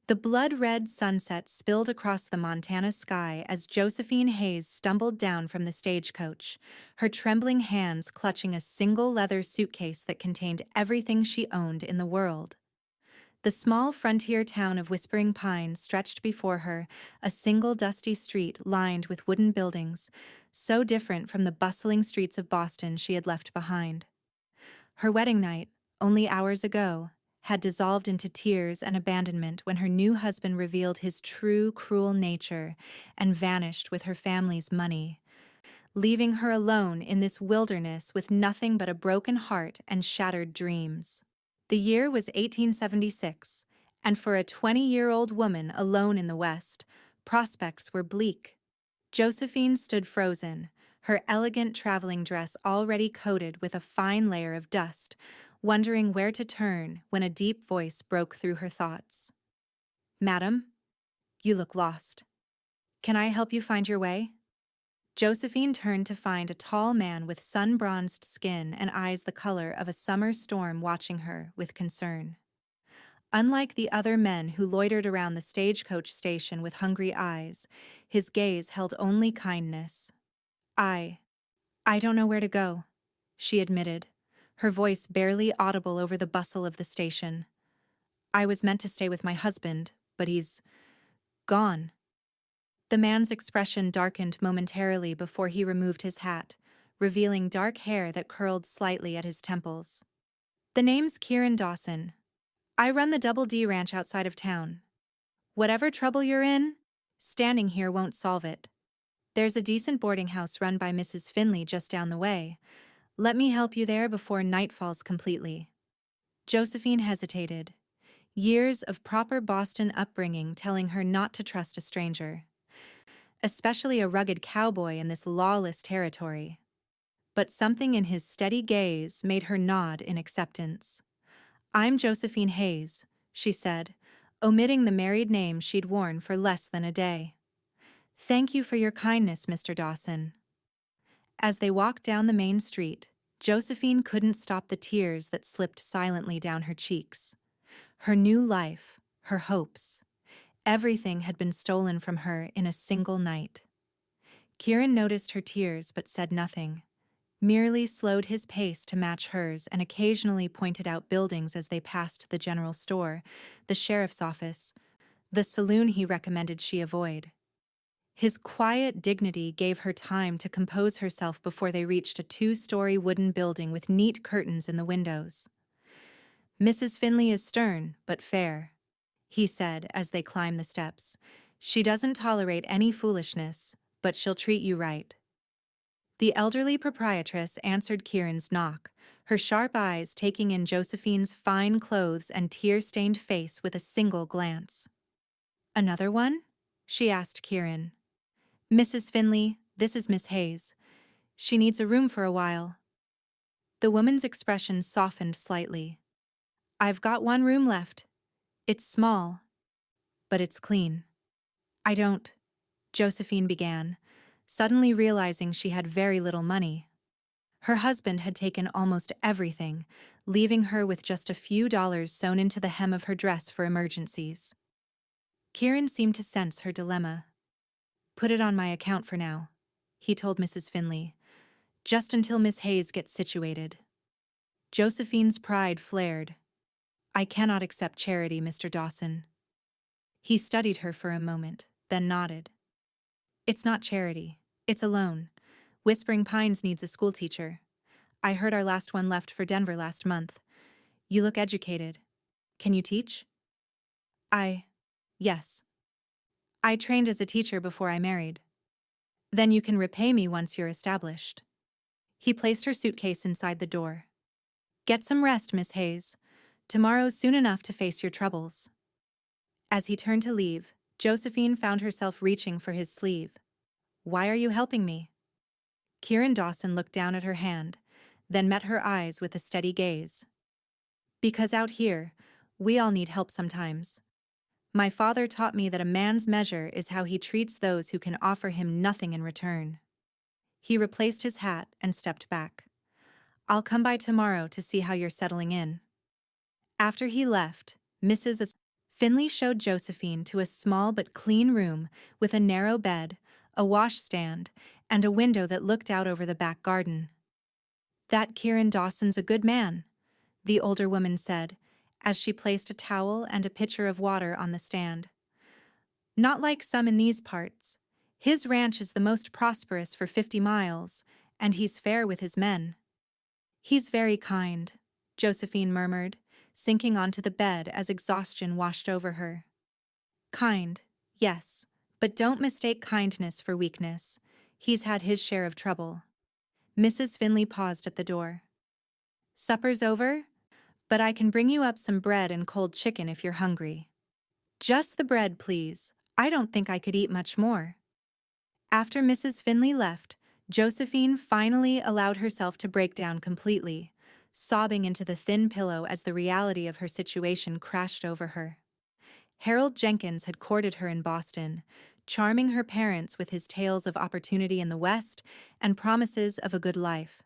The blood-red sunset spilled across the Montana sky as Josephine Hayes stumbled down from the stagecoach, her trembling hands clutching a single leather suitcase that contained everything she owned in the world. The small frontier town of Whispering Pines stretched before her, a single dusty street lined with wooden buildings, so different from the bustling streets of Boston she had left behind. Her wedding night, only hours ago, had dissolved into tears and abandonment when her new husband revealed his true, cruel nature and vanished with her family's money, leaving her alone in this wilderness with nothing but a broken heart and shattered dreams. The year was 1876, and for a 20-year-old woman alone in the West, prospects were bleak. Josephine stood frozen, her elegant traveling dress already coated with a fine layer of dust, wondering where to turn when a deep voice broke through her thoughts. "Madam, you look lost. Can I help you find your way?" Josephine turned to find a tall man with sun-bronzed skin and eyes the color of a summer storm watching her with concern. Unlike the other men who loitered around the stagecoach station with hungry eyes, his gaze held only kindness. I don't know where to go," she admitted, her voice barely audible over the bustle of the station. "I was meant to stay with my husband, but he's gone." The man's expression darkened momentarily before he removed his hat, revealing dark hair that curled slightly at his temples. "The name's Kieran Dawson. I run the Double D ranch outside of town. Whatever trouble you're in, standing here won't solve it. There's a decent boarding house run by Mrs. Finley just down the way. Let me help you there before night falls completely." Josephine hesitated, years of proper Boston upbringing telling her not to trust a stranger, especially a rugged cowboy in this lawless territory. But something in his steady gaze made her nod in acceptance. "I'm Josephine Hayes," she said, omitting the married name she'd worn for less than a day. "Thank you for your kindness, Mr. Dawson." As they walked down the main street, Josephine couldn't stop the tears that slipped silently down her cheeks. Her new life, her hopes, everything had been stolen from her in a single night. Kieran noticed her tears but said nothing, merely slowed his pace to match hers and occasionally pointed out buildings as they passed the general store, the sheriff's office, the saloon he recommended she avoid. His quiet dignity gave her time to compose herself before they reached a 2-story wooden building with neat curtains in the windows. "Mrs. Finley is stern, but fair," he said as they climbed the steps. "She doesn't tolerate any foolishness, but she'll treat you right." The elderly proprietress answered Kieran's knock, her sharp eyes taking in Josephine's fine clothes and tear-stained face with a single glance. "Another one?" she asked Kieran. "Mrs. Finley, this is Miss Hayes. She needs a room for a while." The woman's expression softened slightly. "I've got one room left. It's small, but it's clean." "I don't," Josephine began, suddenly realizing she had very little money. Her husband had taken almost everything, leaving her with just a few dollars sewn into the hem of her dress for emergencies. Kieran seemed to sense her dilemma. "Put it on my account for now," he told Mrs. Finley, "just until Miss Hayes gets situated." Josephine's pride flared. "I cannot accept charity, Mr. Dawson." He studied her for a moment, then nodded. "It's not charity. It's a loan. Whispering Pines needs a schoolteacher. I heard our last one left for Denver last month. You look educated. Can you teach?" Yes. I trained as a teacher before I married." "Then you can repay me once you're established." He placed her suitcase inside the door. "Get some rest, Miss Hayes. Tomorrow's soon enough to face your troubles." As he turned to leave, Josephine found herself reaching for his sleeve. "Why are you helping me?" Kieran Dawson looked down at her hand, then met her eyes with a steady gaze. "Because out here, we all need help sometimes. My father taught me that a man's measure is how he treats those who can offer him nothing in return." He replaced his hat and stepped back. "I'll come by tomorrow to see how you're settling in." After he left, Mrs. Finley showed Josephine to a small but clean room with a narrow bed, a washstand, and a window that looked out over the back garden. "That Kieran Dawson's a good man," the older woman said, as she placed a towel and a pitcher of water on the stand. "Not like some in these parts. His ranch is the most prosperous for 50 miles, and he's fair with his men." "He's very kind," Josephine murmured, sinking onto the bed as exhaustion washed over her. "Kind, yes, but don't mistake kindness for weakness. He's had his share of trouble." Mrs. Finley paused at the door. "Supper's over, but I can bring you up some bread and cold chicken if you're hungry." "Just the bread, please. I don't think I could eat much more." After Mrs. Finley left, Josephine finally allowed herself to break down completely, sobbing into the thin pillow as the reality of her situation crashed over her. Harold Jenkins had courted her in Boston, charming her parents with his tales of opportunity in the West and promises of a good life.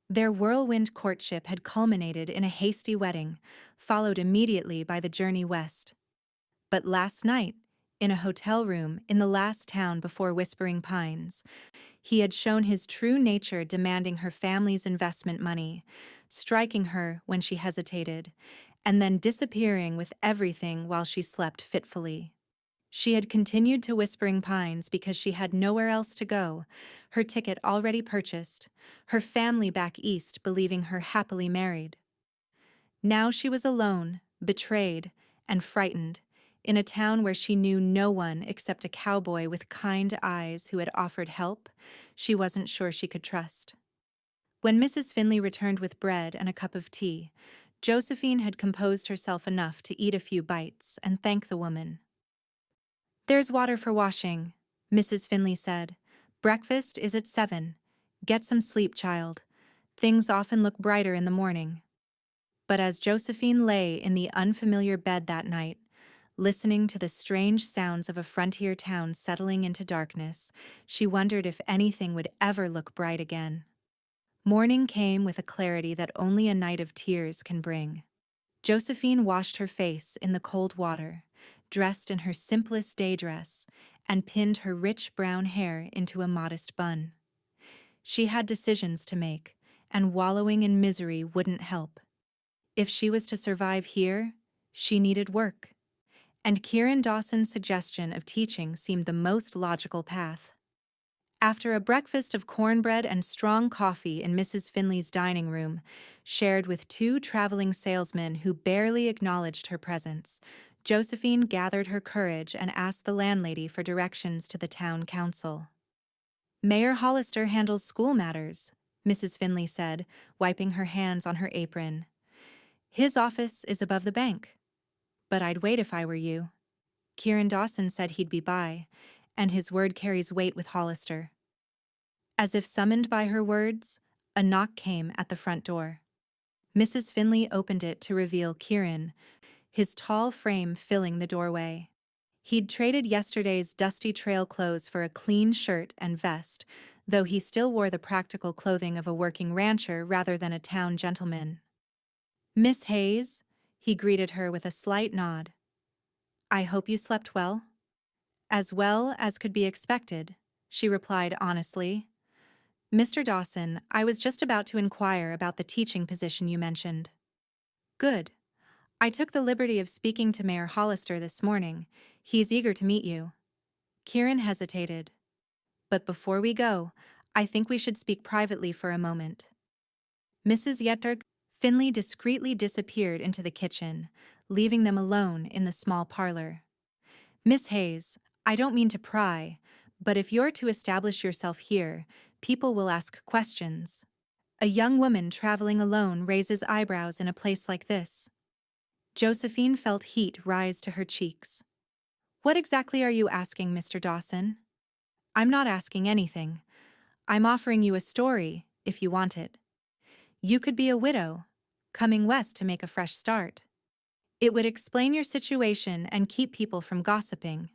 Their whirlwind courtship had culminated in a hasty wedding, followed immediately by the journey west. But last night, in a hotel room in the last town before Whispering Pines, he had shown his true nature, demanding her family's investment money, striking her when she hesitated, and then disappearing with everything while she slept fitfully. She had continued to Whispering Pines because she had nowhere else to go, her ticket already purchased, her family back east believing her happily married. Now she was alone, betrayed, and frightened, in a town where she knew no one except a cowboy with kind eyes who had offered help she wasn't sure she could trust. When Mrs. Finley returned with bread and a cup of tea, Josephine had composed herself enough to eat a few bites and thank the woman. "There's water for washing," Mrs. Finley said. "Breakfast is at 7. Get some sleep, child. Things often look brighter in the morning." But as Josephine lay in the unfamiliar bed that night, listening to the strange sounds of a frontier town settling into darkness, she wondered if anything would ever look bright again. Morning came with a clarity that only a night of tears can bring. Josephine washed her face in the cold water, dressed in her simplest day dress, and pinned her rich brown hair into a modest bun. She had decisions to make, and wallowing in misery wouldn't help. If she was to survive here, she needed work. And Kieran Dawson's suggestion of teaching seemed the most logical path. After a breakfast of cornbread and strong coffee in Mrs. Finley's dining room, shared with two traveling salesmen who barely acknowledged her presence, Josephine gathered her courage and asked the landlady for directions to the town council. "Mayor Hollister handles school matters," Mrs. Finley said, wiping her hands on her apron. "His office is above the bank. But I'd wait if I were you. Kieran Dawson said he'd be by, and his word carries weight with Hollister." As if summoned by her words, a knock came at the front door. Mrs. Finley opened it to reveal Kieran, his tall frame filling the doorway. He'd traded yesterday's dusty trail clothes for a clean shirt and vest, though he still wore the practical clothing of a working rancher rather than a town gentleman. "Miss Hayes," he greeted her with a slight nod. "I hope you slept well." "As well as could be expected," she replied honestly. "Mr. Dawson, I was just about to inquire about the teaching position you mentioned." "Good. I took the liberty of speaking to Mayor Hollister this morning. He's eager to meet you." Kieran hesitated. "But before we go, I think we should speak privately for a moment." Mrs. Yetter Finley discreetly disappeared into the kitchen, leaving them alone in the small parlor. "Miss Hayes, I don't mean to pry, but if you're to establish yourself here, people will ask questions. A young woman traveling alone raises eyebrows in a place like this." Josephine felt heat rise to her cheeks. "What exactly are you asking, Mr. Dawson?" "I'm not asking anything. I'm offering you a story, if you want it. You could be a widow, coming west to make a fresh start. It would explain your situation and keep people from gossiping."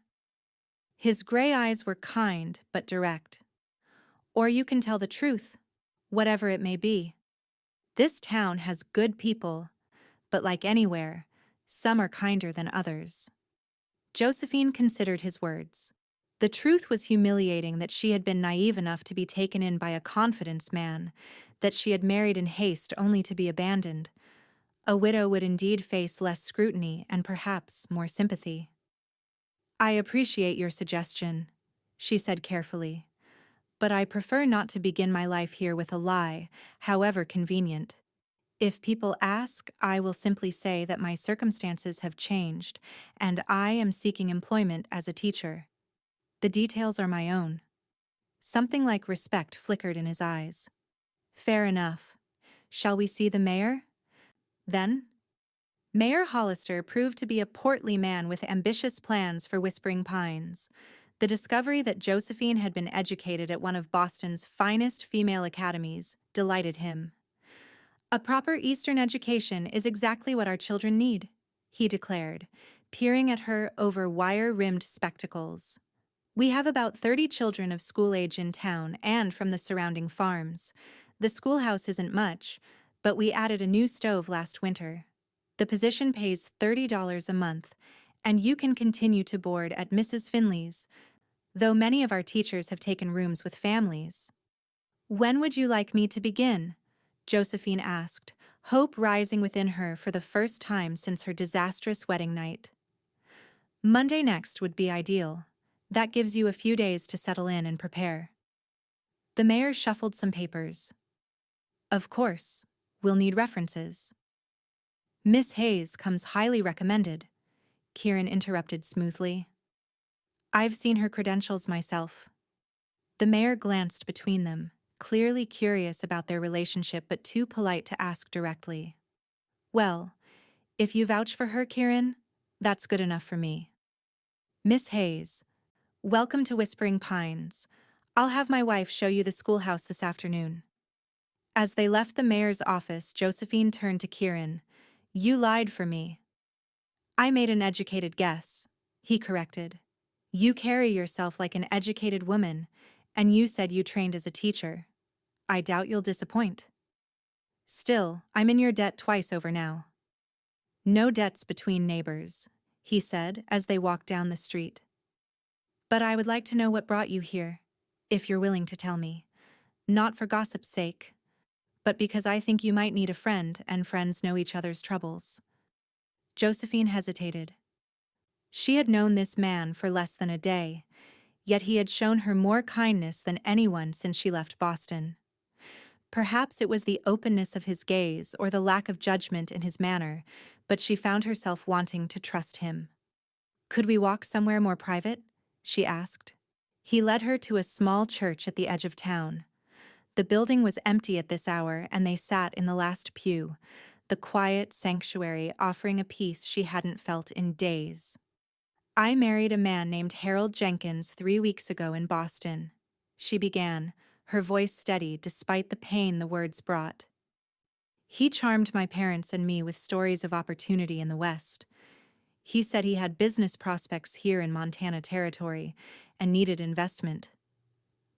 His gray eyes were kind but direct. "Or you can tell the truth, whatever it may be. This town has good people, but like anywhere, Some are kinder than others. Josephine considered his words. The truth was humiliating that she had been naive enough to be taken in by a confidence man, that she had married in haste only to be abandoned. A widow would indeed face less scrutiny and perhaps more sympathy. "I appreciate your suggestion," she said carefully, "but I prefer not to begin my life here with a lie, however convenient. If people ask, I will simply say that my circumstances have changed, and I am seeking employment as a teacher. The details are my own." Something like respect flickered in his eyes. "Fair enough. Shall we see the mayor?" Then, Mayor Hollister proved to be a portly man with ambitious plans for Whispering Pines. The discovery that Josephine had been educated at one of Boston's finest female academies delighted him. "A proper Eastern education is exactly what our children need," he declared, peering at her over wire-rimmed spectacles. "We have about 30 children of school age in town and from the surrounding farms. The schoolhouse isn't much, but we added a new stove last winter. The position pays $30 a month, and you can continue to board at Mrs. Finley's, though many of our teachers have taken rooms with families." "When would you like me to begin?" Josephine asked, hope rising within her for the first time since her disastrous wedding night. "Monday next would be ideal. That gives you a few days to settle in and prepare." The mayor shuffled some papers. "Of course, we'll need references." "Miss Hayes comes highly recommended," Kieran interrupted smoothly. "I've seen her credentials myself." The mayor glanced between them, clearly curious about their relationship but too polite to ask directly. "Well, if you vouch for her, Kieran, that's good enough for me. Miss Hayes, welcome to Whispering Pines. I'll have my wife show you the schoolhouse this afternoon." As they left the mayor's office, Josephine turned to Kieran. "You lied for me." "I made an educated guess," he corrected. "You carry yourself like an educated woman, and you said you trained as a teacher. I doubt you'll disappoint." "Still, I'm in your debt twice over now." "No debts between neighbors," he said as they walked down the street. "But I would like to know what brought you here, if you're willing to tell me. Not for gossip's sake, but because I think you might need a friend and friends know each other's troubles." Josephine hesitated. She had known this man for less than a day, yet he had shown her more kindness than anyone since she left Boston. Perhaps it was the openness of his gaze or the lack of judgment in his manner, but she found herself wanting to trust him. "Could we walk somewhere more private?" she asked. He led her to a small church at the edge of town. The building was empty at this hour, and they sat in the last pew, the quiet sanctuary offering a peace she hadn't felt in days. "I married a man named Harold Jenkins 3 weeks ago in Boston," she began, her voice steady despite the pain the words brought. "He charmed my parents and me with stories of opportunity in the West. He said he had business prospects here in Montana Territory and needed investment.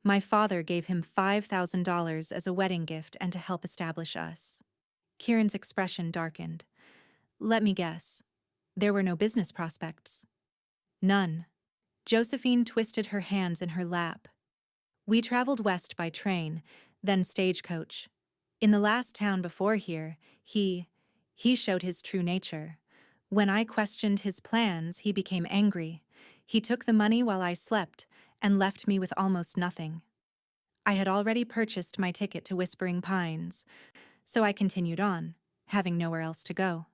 My father gave him $5,000 as a wedding gift and to help establish us." Kieran's expression darkened. "Let me guess. There were no business prospects?" "None." Josephine twisted her hands in her lap. "We traveled west by train, then stagecoach. In the last town before here, he showed his true nature. When I questioned his plans, he became angry. He took the money while I slept and left me with almost nothing. I had already purchased my ticket to Whispering Pines, so I continued on, having nowhere else to go."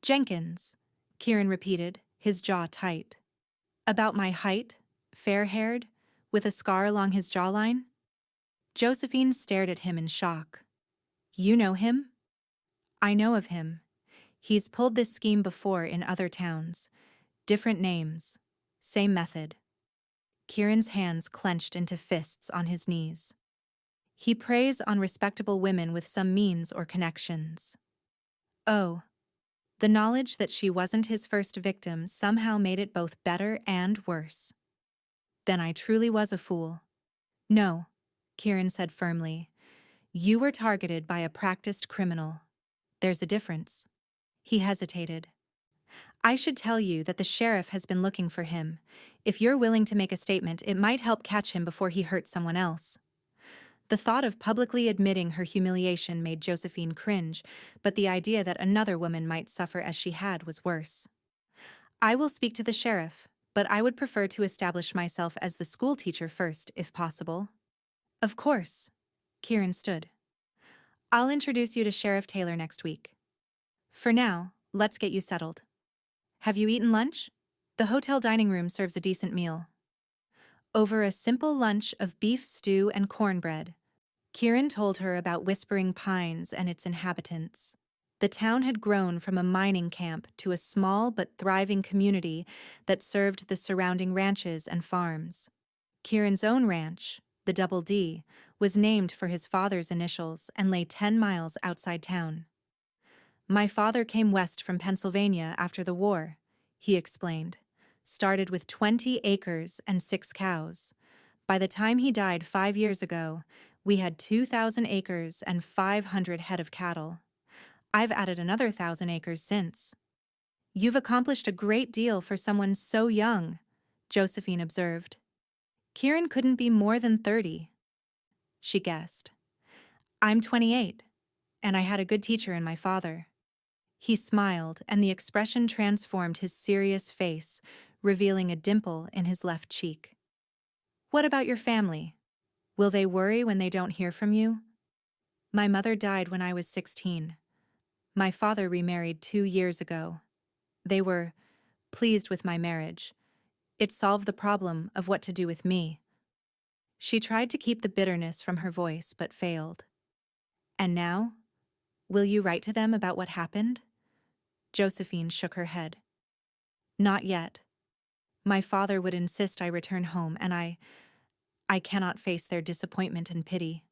"Jenkins," Kieran repeated, his jaw tight. "About my height, fair-haired, with a scar along his jawline?" Josephine stared at him in shock. "You know him?" "I know of him. He's pulled this scheme before in other towns. Different names. Same method." Kieran's hands clenched into fists on his knees. "He preys on respectable women with some means or connections." Oh, the knowledge that she wasn't his first victim somehow made it both better and worse. "Then I truly was a fool." "No," Kieran said firmly. "You were targeted by a practiced criminal. There's a difference." He hesitated. I should tell you that the sheriff has been looking for him. If you're willing to make a statement, it might help catch him before he hurts someone else. The thought of publicly admitting her humiliation made Josephine cringe, but the idea that another woman might suffer as she had was worse. I will speak to the sheriff, but I would prefer to establish myself as the school teacher first, if possible. Of course. Kieran stood. I'll introduce you to Sheriff Taylor next week. For now, let's get you settled. Have you eaten lunch? The hotel dining room serves a decent meal. Over a simple lunch of beef stew and cornbread, Kieran told her about Whispering Pines and its inhabitants. The town had grown from a mining camp to a small but thriving community that served the surrounding ranches and farms. Kieran's own ranch, the Double D, was named for his father's initials and lay 10 miles outside town. My father came west from Pennsylvania after the war, he explained. Started with 20 acres and 6 cows. By the time he died 5 years ago, we had 2,000 acres and 500 head of cattle. I've added another 1,000 acres since. You've accomplished a great deal for someone so young, Josephine observed. Kieran couldn't be more than 30. She guessed. I'm 28, and I had a good teacher in my father. He smiled, and the expression transformed his serious face, revealing a dimple in his left cheek. What about your family? Will they worry when they don't hear from you? My mother died when I was 16. My father remarried 2 years ago. They were pleased with my marriage. It solved the problem of what to do with me. She tried to keep the bitterness from her voice, but failed. And now? Will you write to them about what happened? Josephine shook her head. Not yet. My father would insist I return home, and I cannot face their disappointment and pity.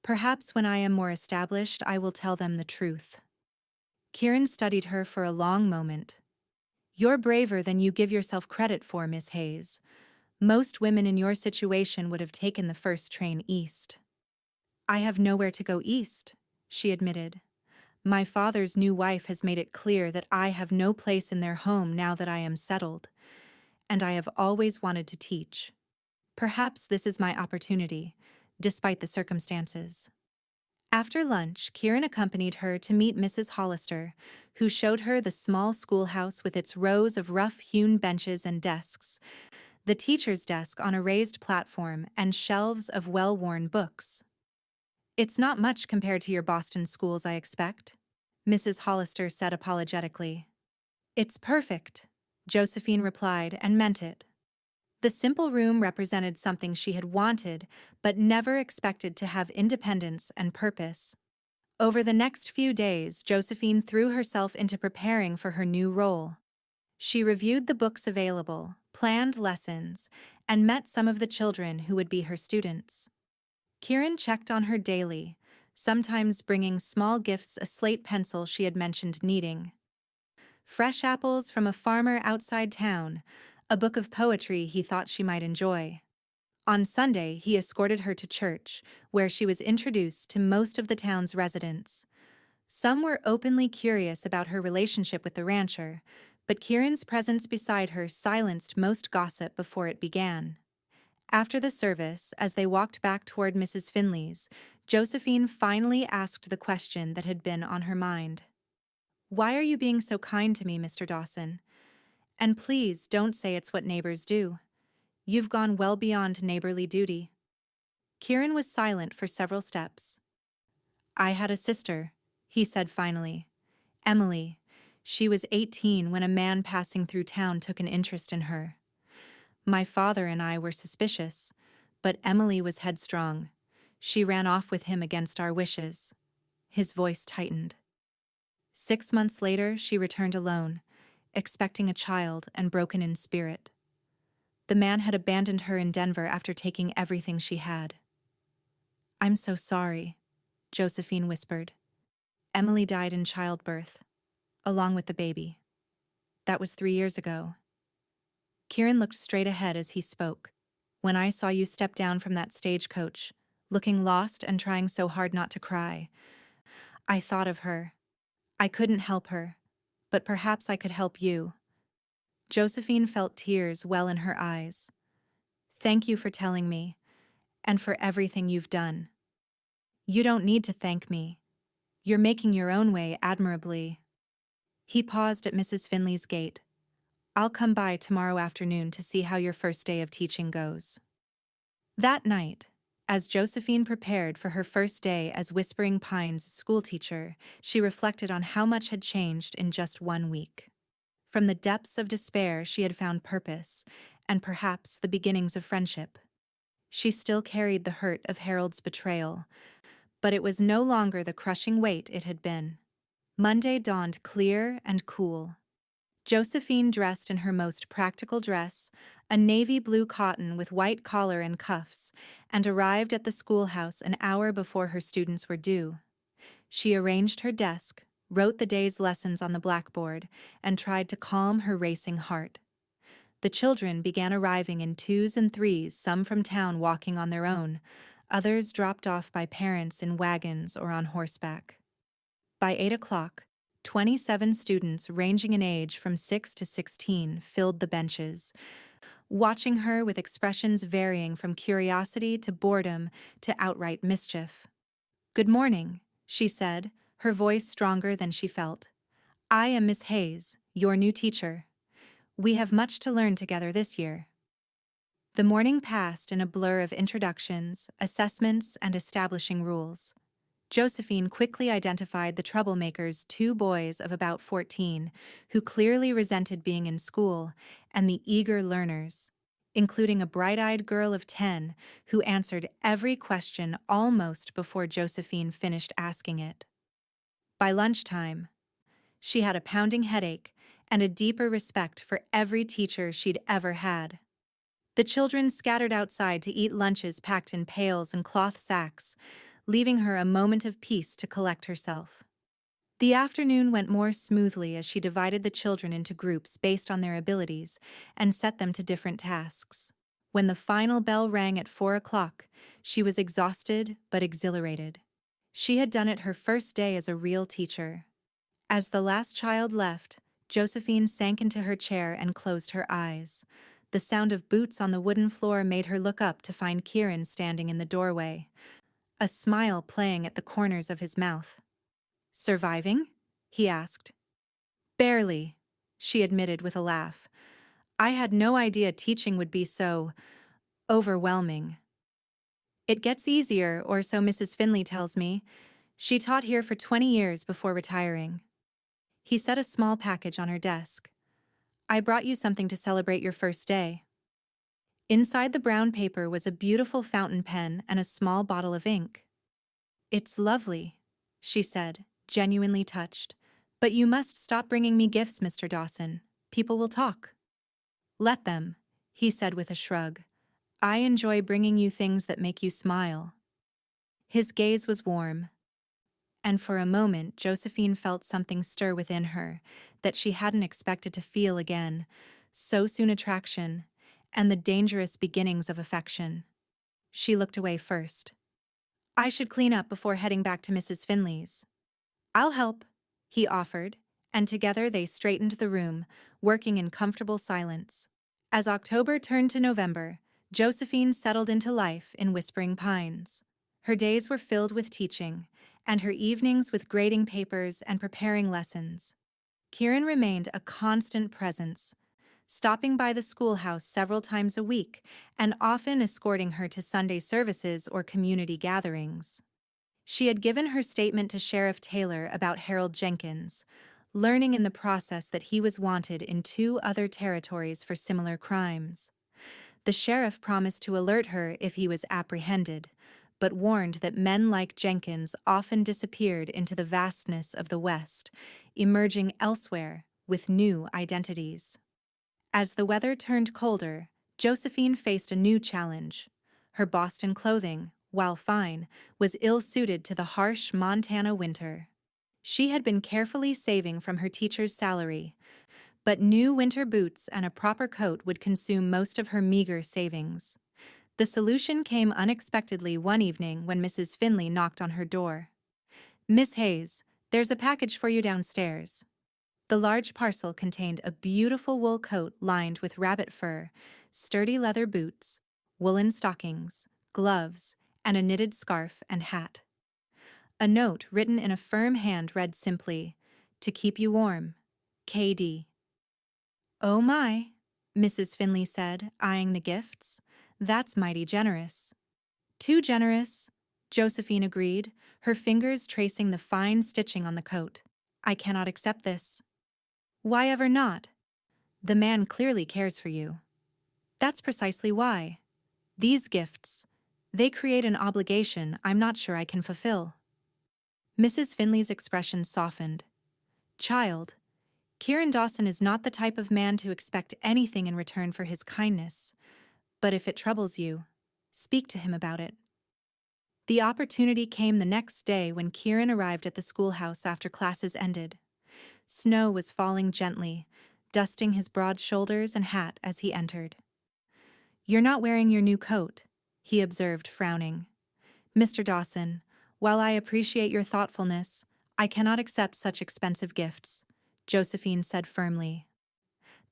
Perhaps when I am more established, I will tell them the truth. Kieran studied her for a long moment. You're braver than you give yourself credit for, Miss Hayes. Most women in your situation would have taken the first train east. I have nowhere to go east, she admitted. My father's new wife has made it clear that I have no place in their home now that I am settled, and I have always wanted to teach. Perhaps this is my opportunity, despite the circumstances. After lunch, Kieran accompanied her to meet Mrs. Hollister, who showed her the small schoolhouse with its rows of rough-hewn benches and desks, the teacher's desk on a raised platform, and shelves of well-worn books. It's not much compared to your Boston schools, I expect, Mrs. Hollister said apologetically. It's perfect, Josephine replied, and meant it. The simple room represented something she had wanted, but never expected to have independence and purpose. Over the next few days, Josephine threw herself into preparing for her new role. She reviewed the books available, planned lessons, and met some of the children who would be her students. Kieran checked on her daily, sometimes bringing small gifts, a slate pencil she had mentioned needing, fresh apples from a farmer outside town, a book of poetry he thought she might enjoy. On Sunday, he escorted her to church, where she was introduced to most of the town's residents. Some were openly curious about her relationship with the rancher, but Kieran's presence beside her silenced most gossip before it began. After the service, as they walked back toward Mrs. Finley's, Josephine finally asked the question that had been on her mind. Why are you being so kind to me, Mr. Dawson? And please don't say it's what neighbors do. You've gone well beyond neighborly duty. Kieran was silent for several steps. I had a sister, he said finally. Emily. She was 18 when a man passing through town took an interest in her. My father and I were suspicious, but Emily was headstrong. She ran off with him against our wishes. His voice tightened. 6 months later, she returned alone, expecting a child and broken in spirit. The man had abandoned her in Denver after taking everything she had. I'm so sorry, Josephine whispered. Emily died in childbirth, along with the baby. That was 3 years ago. Kieran looked straight ahead as he spoke. When I saw you step down from that stagecoach, looking lost and trying so hard not to cry, I thought of her. I couldn't help her, but perhaps I could help you. Josephine felt tears well in her eyes. Thank you for telling me, and for everything you've done. You don't need to thank me. You're making your own way admirably. He paused at Mrs. Finley's gate. I'll come by tomorrow afternoon to see how your first day of teaching goes. That night, as Josephine prepared for her first day as Whispering Pines' schoolteacher, she reflected on how much had changed in just 1 week. From the depths of despair, she had found purpose, and perhaps the beginnings of friendship. She still carried the hurt of Harold's betrayal, but it was no longer the crushing weight it had been. Monday dawned clear and cool. Josephine dressed in her most practical dress, a navy blue cotton with white collar and cuffs, and arrived at the schoolhouse an hour before her students were due. She arranged her desk, wrote the day's lessons on the blackboard, and tried to calm her racing heart. The children began arriving in twos and threes, some from town walking on their own, others dropped off by parents in wagons or on horseback. By 8 o'clock, 27 students ranging in age from 6 to 16 filled the benches, watching her with expressions varying from curiosity to boredom to outright mischief. Good morning, she said, her voice stronger than she felt. I am Miss Hayes, your new teacher. We have much to learn together this year. The morning passed in a blur of introductions, assessments, and establishing rules. Josephine quickly identified the troublemakers, 2 boys of about 14, who clearly resented being in school, and the eager learners, including a bright-eyed girl of 10 who answered every question almost before Josephine finished asking it. By lunchtime, she had a pounding headache and a deeper respect for every teacher she'd ever had. The children scattered outside to eat lunches packed in pails and cloth sacks, leaving her a moment of peace to collect herself. The afternoon went more smoothly as she divided the children into groups based on their abilities and set them to different tasks. When the final bell rang at 4 o'clock, she was exhausted but exhilarated. She had done it her first day as a real teacher. As the last child left, Josephine sank into her chair and closed her eyes. The sound of boots on the wooden floor made her look up to find Kieran standing in the doorway, a smile playing at the corners of his mouth. Surviving? He asked. Barely, she admitted with a laugh. I had no idea teaching would be so overwhelming. It gets easier, or so Mrs. Finley tells me. She taught here for 20 years before retiring. He set a small package on her desk. I brought you something to celebrate your first day. Inside the brown paper was a beautiful fountain pen and a small bottle of ink. It's lovely, she said, genuinely touched. But you must stop bringing me gifts, Mr. Dawson. People will talk. Let them, he said with a shrug. I enjoy bringing you things that make you smile. His gaze was warm, and for a moment Josephine felt something stir within her that she hadn't expected to feel again, so soon attraction, and the dangerous beginnings of affection. She looked away first. I should clean up before heading back to Mrs. Finley's. I'll help, he offered, and together they straightened the room, working in comfortable silence. As October turned to November, Josephine settled into life in Whispering Pines. Her days were filled with teaching, and her evenings with grading papers and preparing lessons. Kieran remained a constant presence, stopping by the schoolhouse several times a week and often escorting her to Sunday services or community gatherings. She had given her statement to Sheriff Taylor about Harold Jenkins, learning in the process that he was wanted in 2 other territories for similar crimes. The sheriff promised to alert her if he was apprehended, but warned that men like Jenkins often disappeared into the vastness of the West, emerging elsewhere with new identities. As the weather turned colder, Josephine faced a new challenge. Her Boston clothing, while fine, was ill-suited to the harsh Montana winter. She had been carefully saving from her teacher's salary, but new winter boots and a proper coat would consume most of her meager savings. The solution came unexpectedly one evening when Mrs. Finley knocked on her door. Miss Hayes, there's a package for you downstairs. The large parcel contained a beautiful wool coat lined with rabbit fur, sturdy leather boots, woolen stockings, gloves, and a knitted scarf and hat. A note written in a firm hand read simply, "To keep you warm, KD." "Oh my," Mrs. Finley said, eyeing the gifts. "That's mighty generous." "Too generous," Josephine agreed, her fingers tracing the fine stitching on the coat. "I cannot accept this." "Why ever not? The man clearly cares for you." "That's precisely why. These gifts, they create an obligation I'm not sure I can fulfill." Mrs. Finley's expression softened. "Child, Kieran Dawson is not the type of man to expect anything in return for his kindness. But if it troubles you, speak to him about it." The opportunity came the next day when Kieran arrived at the schoolhouse after classes ended. Snow was falling gently, dusting his broad shoulders and hat as he entered. "You're not wearing your new coat," he observed, frowning. "Mr. Dawson, while I appreciate your thoughtfulness, I cannot accept such expensive gifts," Josephine said firmly.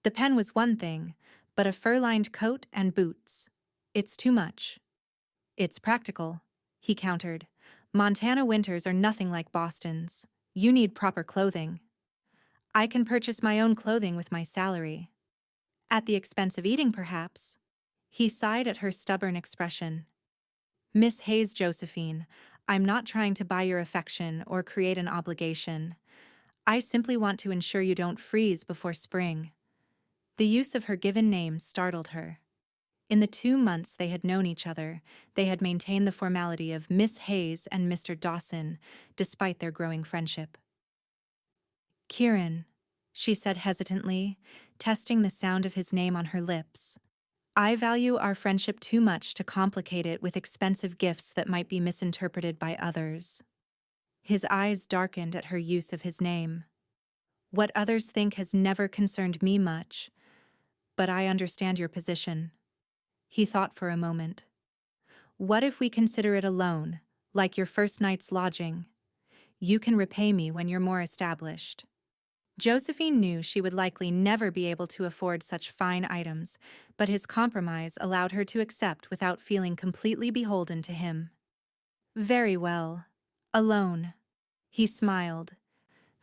The pen was one thing, but a fur-lined coat and boots. "It's too much." "It's practical," he countered. "Montana winters are nothing like Boston's. You need proper clothing." "I can purchase my own clothing with my salary." "At the expense of eating, perhaps?" He sighed at her stubborn expression. "Miss Hayes, Josephine, I'm not trying to buy your affection or create an obligation. I simply want to ensure you don't freeze before spring." The use of her given name startled her. In the 2 months they had known each other, they had maintained the formality of Miss Hayes and Mr. Dawson, despite their growing friendship. "Kieran," she said hesitantly, testing the sound of his name on her lips. "I value our friendship too much to complicate it with expensive gifts that might be misinterpreted by others." His eyes darkened at her use of his name. "What others think has never concerned me much, but I understand your position." He thought for a moment. "What if we consider it a loan, like your first night's lodging? You can repay me when you're more established." Josephine knew she would likely never be able to afford such fine items, but his compromise allowed her to accept without feeling completely beholden to him. "Very well. A loan." He smiled,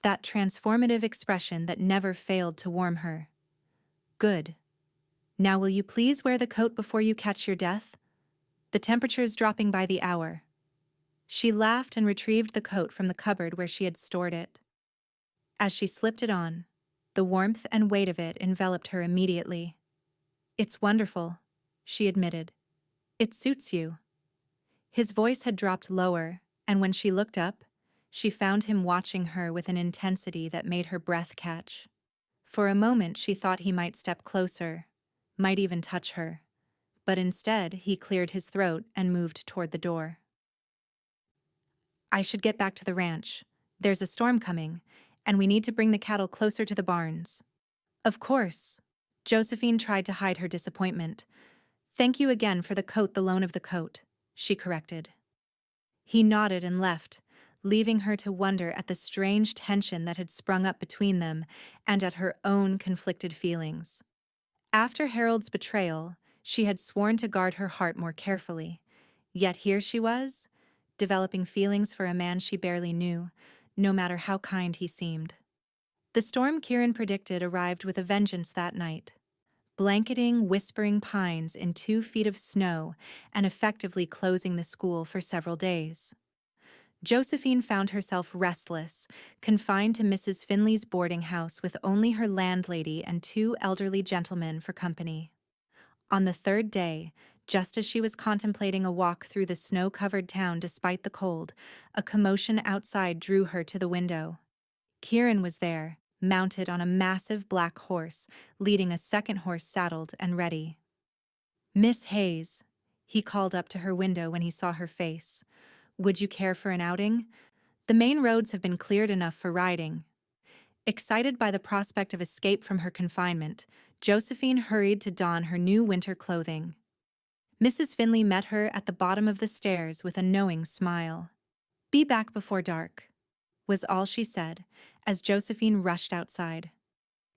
that transformative expression that never failed to warm her. "Good. Now will you please wear the coat before you catch your death? The temperature's dropping by the hour." She laughed and retrieved the coat from the cupboard where she had stored it. As she slipped it on, the warmth and weight of it enveloped her immediately. "It's wonderful," she admitted. "It suits you." His voice had dropped lower, and when she looked up, she found him watching her with an intensity that made her breath catch. For a moment she thought he might step closer, might even touch her, but instead he cleared his throat and moved toward the door. "I should get back to the ranch. There's a storm coming, and we need to bring the cattle closer to the barns." "Of course." Josephine tried to hide her disappointment. "Thank you again for the loan of the coat," she corrected. He nodded and left, leaving her to wonder at the strange tension that had sprung up between them and at her own conflicted feelings. After Harold's betrayal, she had sworn to guard her heart more carefully, yet here she was, developing feelings for a man she barely knew, no matter how kind he seemed. The storm Kieran predicted arrived with a vengeance that night, blanketing whispering pines in 2 feet of snow and effectively closing the school for several days. Josephine found herself restless, confined to Mrs. Finley's boarding house with only her landlady and 2 elderly gentlemen for company. On the 3rd day, just as she was contemplating a walk through the snow-covered town despite the cold, a commotion outside drew her to the window. Kieran was there, mounted on a massive black horse, leading a second horse saddled and ready. "Miss Hayes," he called up to her window when he saw her face. "Would you care for an outing? The main roads have been cleared enough for riding." Excited by the prospect of escape from her confinement, Josephine hurried to don her new winter clothing. Mrs. Finley met her at the bottom of the stairs with a knowing smile. "Be back before dark." was all she said, as Josephine rushed outside.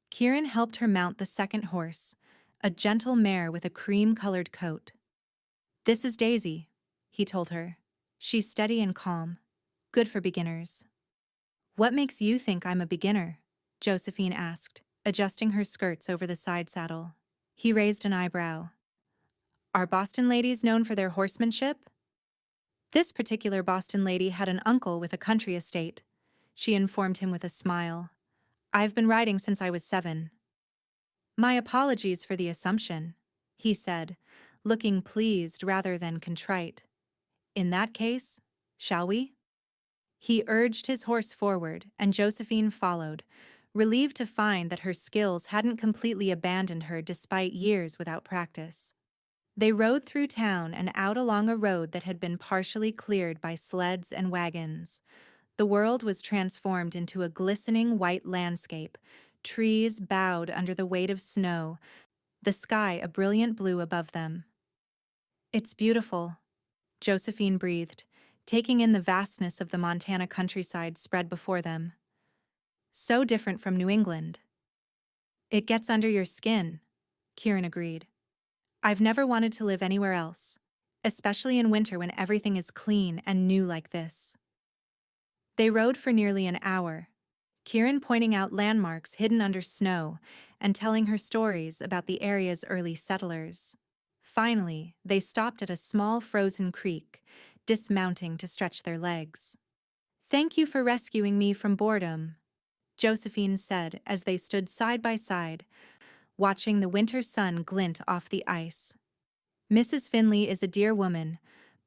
Kieran helped her mount the second horse, a gentle mare with a cream-colored coat. "This is Daisy," he told her. "She's steady and calm. Good for beginners." "What makes you think I'm a beginner?" Josephine asked, adjusting her skirts over the side saddle. He raised an eyebrow. "Are Boston ladies known for their horsemanship?" This particular Boston lady had an uncle with a country estate. She informed him with a smile. "I've been riding since I was 7. "My apologies for the assumption," he said, looking pleased rather than contrite. "In that case, shall we?" He urged his horse forward, and Josephine followed, relieved to find that her skills hadn't completely abandoned her despite years without practice. They rode through town and out along a road that had been partially cleared by sleds and wagons. The world was transformed into a glistening white landscape, trees bowed under the weight of snow, the sky a brilliant blue above them. "It's beautiful," Josephine breathed, taking in the vastness of the Montana countryside spread before them. "So different from New England." "It gets under your skin," Kieran agreed. "I've never wanted to live anywhere else, especially in winter when everything is clean and new like this." They rode for nearly an hour, Kieran pointing out landmarks hidden under snow and telling her stories about the area's early settlers. Finally, they stopped at a small frozen creek, dismounting to stretch their legs. "Thank you for rescuing me from boredom," Josephine said as they stood side by side, watching the winter sun glint off the ice. "Mrs. Finley is a dear woman,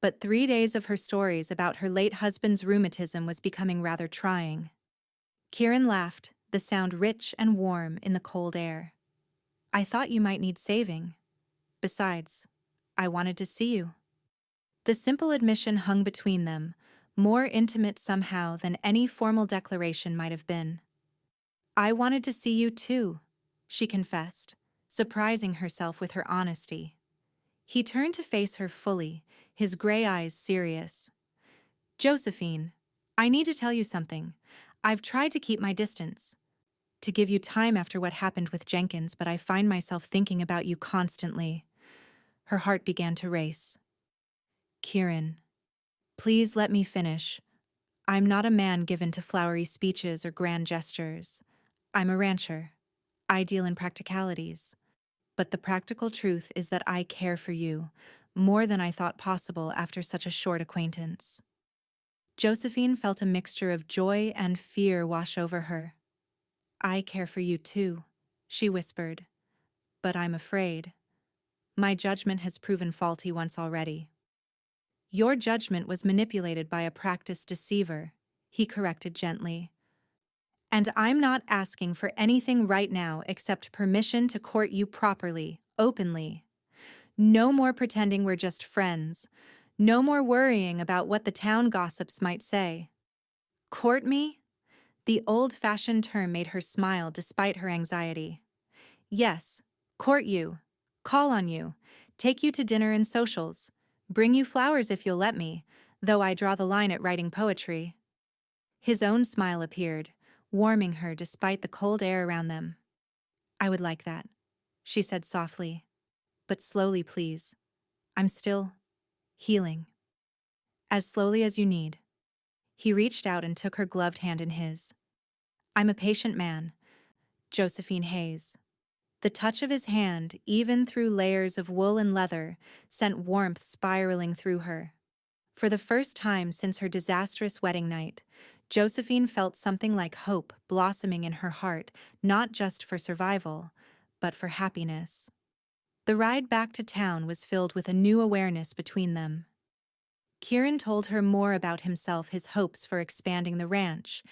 but 3 days of her stories about her late husband's rheumatism was becoming rather trying." Kieran laughed, the sound rich and warm in the cold air. "I thought you might need saving. Besides, I wanted to see you." The simple admission hung between them, more intimate somehow than any formal declaration might have been. "I wanted to see you too," she confessed, surprising herself with her honesty. He turned to face her fully, his gray eyes serious. "Josephine, I need to tell you something. I've tried to keep my distance, to give you time after what happened with Jenkins, but I find myself thinking about you constantly." Her heart began to race. "Kieran, please let me finish. I'm not a man given to flowery speeches or grand gestures. I'm a rancher. I deal in practicalities. But the practical truth is that I care for you, more than I thought possible after such a short acquaintance." Josephine felt a mixture of joy and fear wash over her. "I care for you too," she whispered. "But I'm afraid. My judgment has proven faulty once already." "Your judgment was manipulated by a practiced deceiver," he corrected gently. "And I'm not asking for anything right now except permission to court you properly, openly. No more pretending we're just friends. No more worrying about what the town gossips might say." "Court me?" The old-fashioned term made her smile despite her anxiety. "Yes, court you, call on you, take you to dinner and socials, bring you flowers if you'll let me, though I draw the line at writing poetry." His own smile appeared, warming her despite the cold air around them. "I would like that," she said softly. "But slowly, please. I'm still healing." "As slowly as you need." He reached out and took her gloved hand in his. "I'm a patient man, Josephine Hayes." The touch of his hand, even through layers of wool and leather, sent warmth spiraling through her. For the first time since her disastrous wedding night, Josephine felt something like hope blossoming in her heart, not just for survival, but for happiness. The ride back to town was filled with a new awareness between them. Kieran told her more about himself, his hopes for expanding the ranch,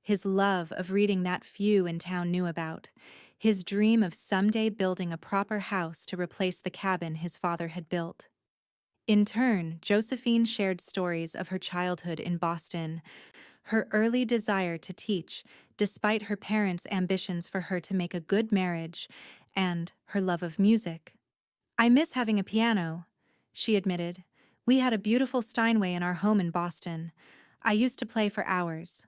his love of reading that few in town knew about, his dream of someday building a proper house to replace the cabin his father had built. In turn, Josephine shared stories of her childhood in Boston, her early desire to teach, despite her parents' ambitions for her to make a good marriage, and her love of music. "I miss having a piano," she admitted. "We had a beautiful Steinway in our home in Boston. I used to play for hours."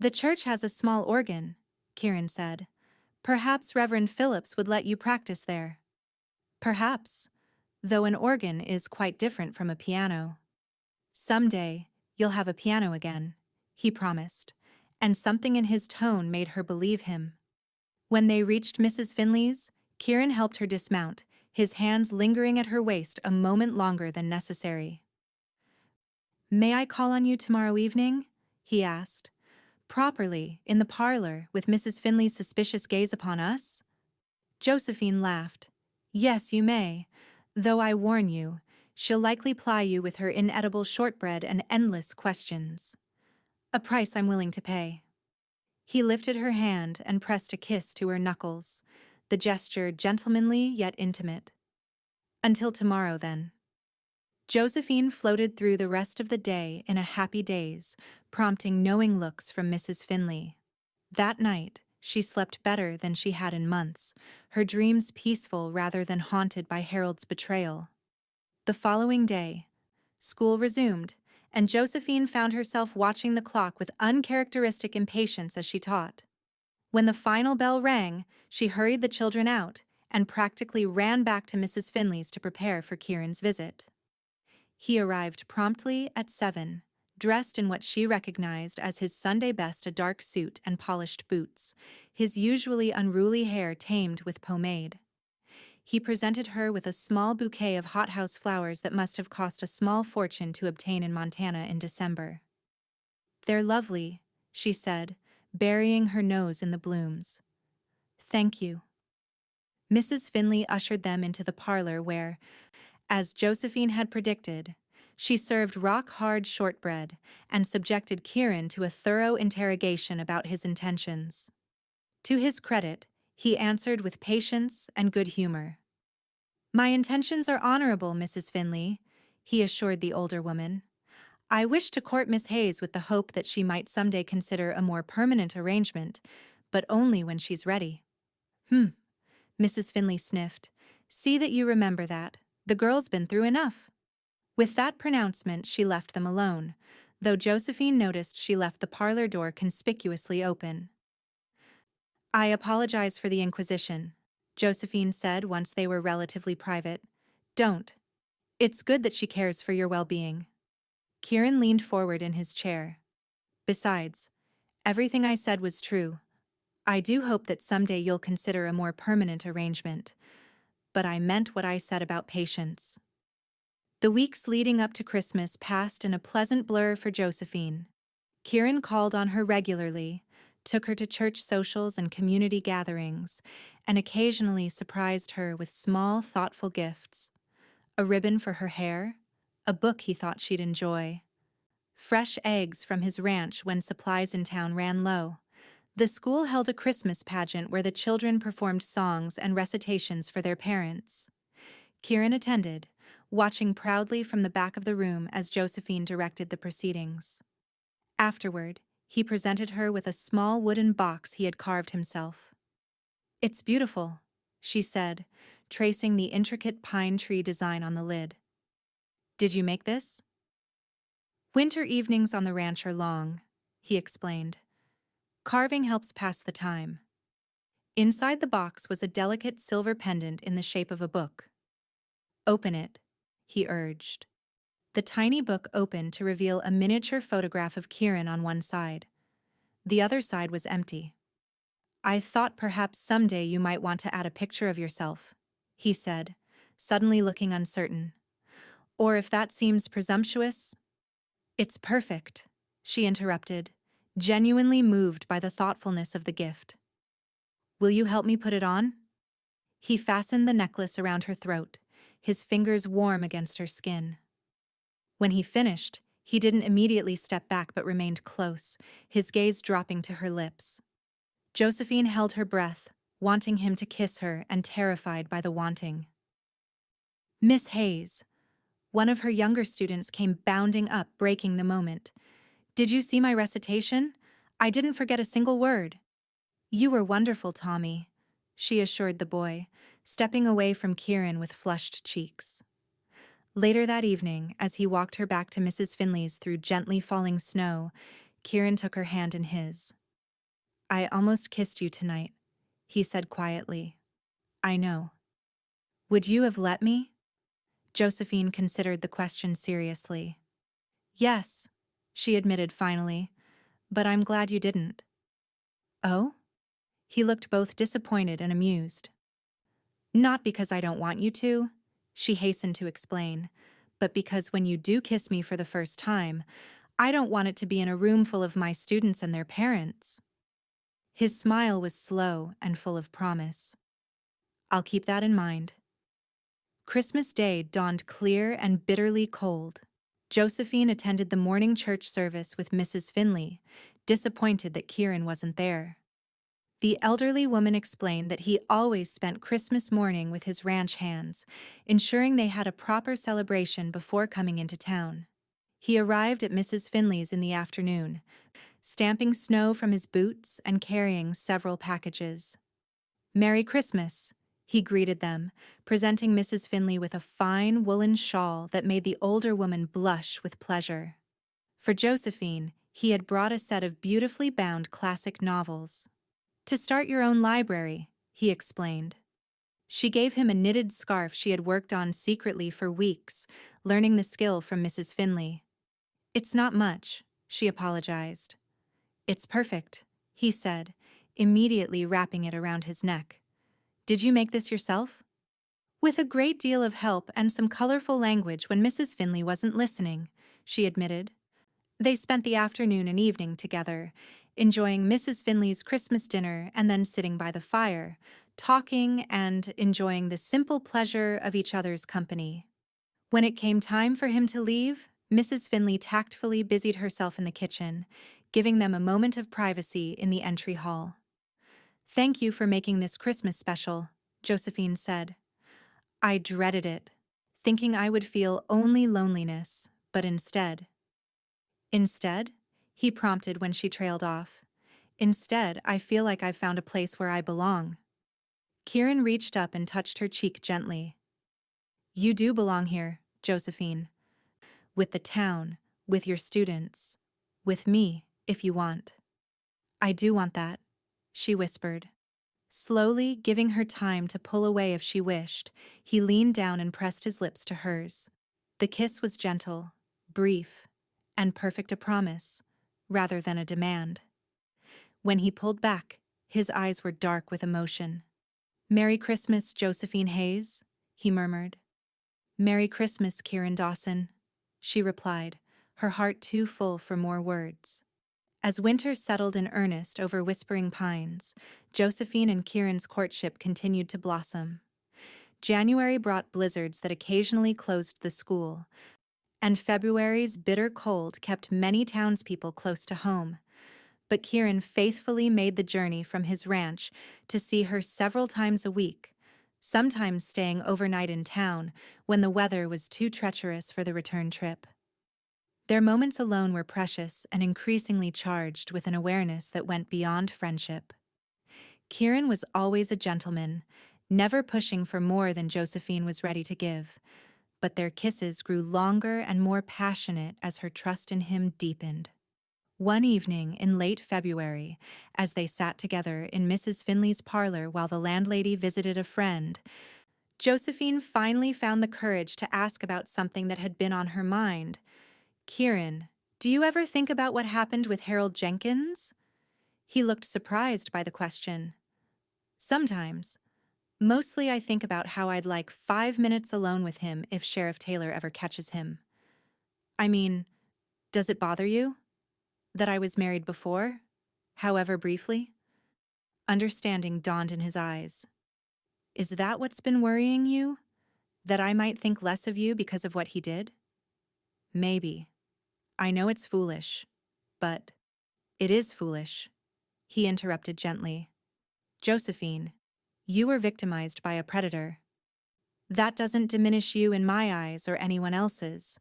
The church has a small organ, Kieran said. Perhaps Reverend Phillips would let you practice there. Perhaps, though an organ is quite different from a piano. Someday, you'll have a piano again, he promised, and something in his tone made her believe him. When they reached Mrs. Finley's, Kieran helped her dismount, his hands lingering at her waist a moment longer than necessary. "May I call on you tomorrow evening?" he asked. "Properly, in the parlor, with Mrs. Finley's suspicious gaze upon us?" Josephine laughed. "Yes, you may, though I warn you, she'll likely ply you with her inedible shortbread and endless questions. A price I'm willing to pay." He lifted her hand and pressed a kiss to her knuckles, the gesture gentlemanly yet intimate. "Until tomorrow, then." Josephine floated through the rest of the day in a happy daze, prompting knowing looks from Mrs. Finley. That night, she slept better than she had in months, her dreams peaceful rather than haunted by Harold's betrayal. The following day, school resumed, and Josephine found herself watching the clock with uncharacteristic impatience as she taught. When the final bell rang, she hurried the children out and practically ran back to Mrs. Finley's to prepare for Kieran's visit. He arrived promptly at 7, dressed in what she recognized as his Sunday best, a dark suit and polished boots, his usually unruly hair tamed with pomade. He presented her with a small bouquet of hothouse flowers that must have cost a small fortune to obtain in Montana in December. "They're lovely," she said, burying her nose in the blooms. "Thank you." Mrs. Finley ushered them into the parlor where, as Josephine had predicted, she served rock-hard shortbread and subjected Kieran to a thorough interrogation about his intentions. To his credit, he answered with patience and good humor. "My intentions are honorable, Mrs. Finley," he assured the older woman. "I wish to court Miss Hayes with the hope that she might someday consider a more permanent arrangement, but only when she's ready." Mrs. Finley sniffed. "See that you remember that. The girl's been through enough." With that pronouncement, she left them alone, though Josephine noticed she left the parlor door conspicuously open. "I apologize for the inquisition," Josephine said once they were relatively private. "Don't. It's good that she cares for your well-being." Kieran leaned forward in his chair. "Besides, everything I said was true. I do hope that someday you'll consider a more permanent arrangement. But I meant what I said about patience." The weeks leading up to Christmas passed in a pleasant blur for Josephine. Kieran called on her regularly, took her to church socials and community gatherings, and occasionally surprised her with small, thoughtful gifts. A ribbon for her hair, a book he thought she'd enjoy, fresh eggs from his ranch when supplies in town ran low. The school held a Christmas pageant where the children performed songs and recitations for their parents. Kieran attended, watching proudly from the back of the room as Josephine directed the proceedings. Afterward, he presented her with a small wooden box he had carved himself. "It's beautiful," she said, tracing the intricate pine tree design on the lid. "Did you make this?" "Winter evenings on the ranch are long," he explained. "Carving helps pass the time." Inside the box was a delicate silver pendant in the shape of a book. "Open it," he urged. The tiny book opened to reveal a miniature photograph of Kieran on one side. The other side was empty. "I thought perhaps someday you might want to add a picture of yourself," he said, suddenly looking uncertain. "Or if that seems presumptuous—" "It's perfect," she interrupted, genuinely moved by the thoughtfulness of the gift. "Will you help me put it on?" He fastened the necklace around her throat, his fingers warm against her skin. When he finished, he didn't immediately step back but remained close, his gaze dropping to her lips. Josephine held her breath, wanting him to kiss her and terrified by the wanting. "Miss Hayes." One of her younger students came bounding up, breaking the moment. "Did you see my recitation? I didn't forget a single word." "You were wonderful, Tommy," she assured the boy, stepping away from Kieran with flushed cheeks. Later that evening, as he walked her back to Mrs. Finley's through gently falling snow, Kieran took her hand in his. I almost kissed you tonight, he said quietly. I know. Would you have let me? Josephine considered the question seriously. Yes, she admitted finally, but I'm glad you didn't. Oh? He looked both disappointed and amused. Not because I don't want you to, she hastened to explain, but because when you do kiss me for the first time, I don't want it to be in a room full of my students and their parents. His smile was slow and full of promise. I'll keep that in mind. Christmas Day dawned clear and bitterly cold. Josephine attended the morning church service with Mrs. Finley, disappointed that Kieran wasn't there. The elderly woman explained that he always spent Christmas morning with his ranch hands, ensuring they had a proper celebration before coming into town. He arrived at Mrs. Finley's in the afternoon, stamping snow from his boots and carrying several packages. Merry Christmas, he greeted them, presenting Mrs. Finley with a fine woolen shawl that made the older woman blush with pleasure. For Josephine, he had brought a set of beautifully bound classic novels. To start your own library, he explained. She gave him a knitted scarf she had worked on secretly for weeks, learning the skill from Mrs. Finley. It's not much, she apologized. It's perfect, he said, immediately wrapping it around his neck. Did you make this yourself? With a great deal of help and some colorful language when Mrs. Finley wasn't listening, she admitted. They spent the afternoon and evening together, enjoying Mrs. Finley's Christmas dinner and then sitting by the fire, talking and enjoying the simple pleasure of each other's company. When it came time for him to leave, Mrs. Finley tactfully busied herself in the kitchen, giving them a moment of privacy in the entry hall. Thank you for making this Christmas special, Josephine said. I dreaded it, thinking I would feel only loneliness, but Instead, he prompted when she trailed off. Instead, I feel like I've found a place where I belong. Kieran reached up and touched her cheek gently. You do belong here, Josephine. With the town, with your students, with me, if you want. I do want that, she whispered. Slowly, giving her time to pull away if she wished, he leaned down and pressed his lips to hers. The kiss was gentle, brief, and perfect a promise, rather than a demand. When he pulled back, his eyes were dark with emotion. Merry Christmas, Josephine Hayes, he murmured. Merry Christmas, Kieran Dawson, she replied, her heart too full for more words. As winter settled in earnest over whispering pines, Josephine and Kieran's courtship continued to blossom. January brought blizzards that occasionally closed the school, and February's bitter cold kept many townspeople close to home. But Kieran faithfully made the journey from his ranch to see her several times a week, sometimes staying overnight in town when the weather was too treacherous for the return trip. Their moments alone were precious and increasingly charged with an awareness that went beyond friendship. Kieran was always a gentleman, never pushing for more than Josephine was ready to give, but their kisses grew longer and more passionate as her trust in him deepened. One evening in late February, as they sat together in Mrs. Finley's parlor while the landlady visited a friend, Josephine finally found the courage to ask about something that had been on her mind. Kieran, do you ever think about what happened with Harold Jenkins? He looked surprised by the question. Sometimes. Mostly I think about how I'd like 5 minutes alone with him if Sheriff Taylor ever catches him. I mean, does it bother you? That I was married before? However briefly? Understanding dawned in his eyes. Is that what's been worrying you? That I might think less of you because of what he did? Maybe. I know it's foolish, but it is foolish, he interrupted gently. Josephine, you were victimized by a predator. That doesn't diminish you in my eyes or anyone else's.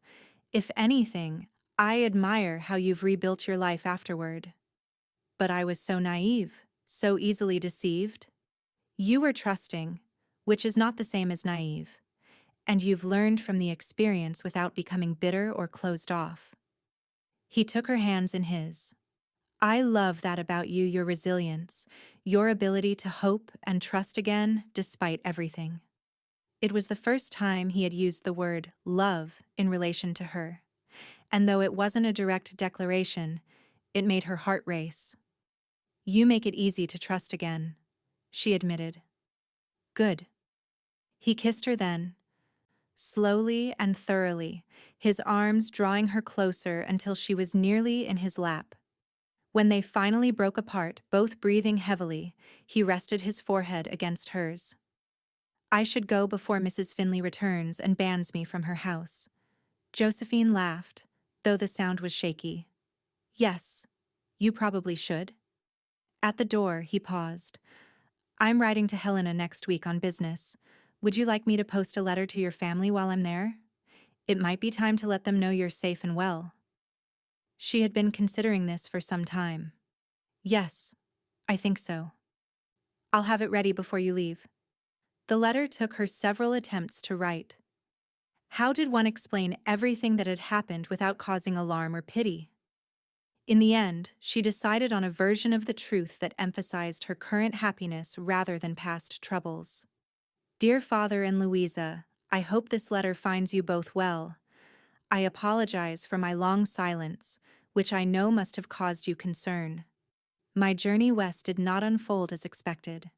If anything, I admire how you've rebuilt your life afterward. But I was so naive, so easily deceived. You were trusting, which is not the same as naive, and you've learned from the experience without becoming bitter or closed off. He took her hands in his. I love that about you, your resilience, your ability to hope and trust again despite everything. It was the first time he had used the word love in relation to her, and though it wasn't a direct declaration, it made her heart race. You make it easy to trust again, she admitted. Good. He kissed her then, slowly and thoroughly, his arms drawing her closer until she was nearly in his lap. When they finally broke apart, both breathing heavily, he rested his forehead against hers. I should go before Mrs. Finley returns and bans me from her house. Josephine laughed, though the sound was shaky. Yes, you probably should. At the door, he paused. I'm riding to Helena next week on business. Would you like me to post a letter to your family while I'm there? It might be time to let them know you're safe and well. She had been considering this for some time. Yes, I think so. I'll have it ready before you leave. The letter took her several attempts to write. How did one explain everything that had happened without causing alarm or pity? In the end, she decided on a version of the truth that emphasized her current happiness rather than past troubles. Dear Father and Louisa, I hope this letter finds you both well. I apologize for my long silence, which I know must have caused you concern. My journey west did not unfold as expected.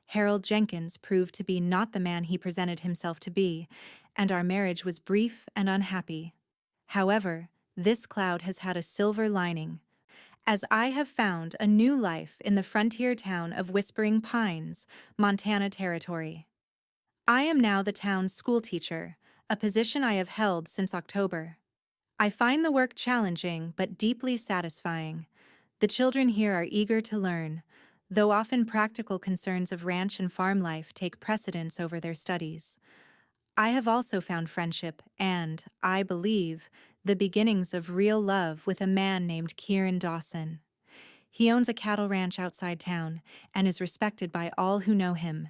Harold Jenkins proved to be not the man he presented himself to be, and our marriage was brief and unhappy. However, this cloud has had a silver lining, as I have found a new life in the frontier town of Whispering Pines, Montana Territory. I am now the town's schoolteacher, a position I have held since October. I find the work challenging but deeply satisfying. The children here are eager to learn, though often practical concerns of ranch and farm life take precedence over their studies. I have also found friendship and, I believe, the beginnings of real love with a man named Kieran Dawson. He owns a cattle ranch outside town and is respected by all who know him.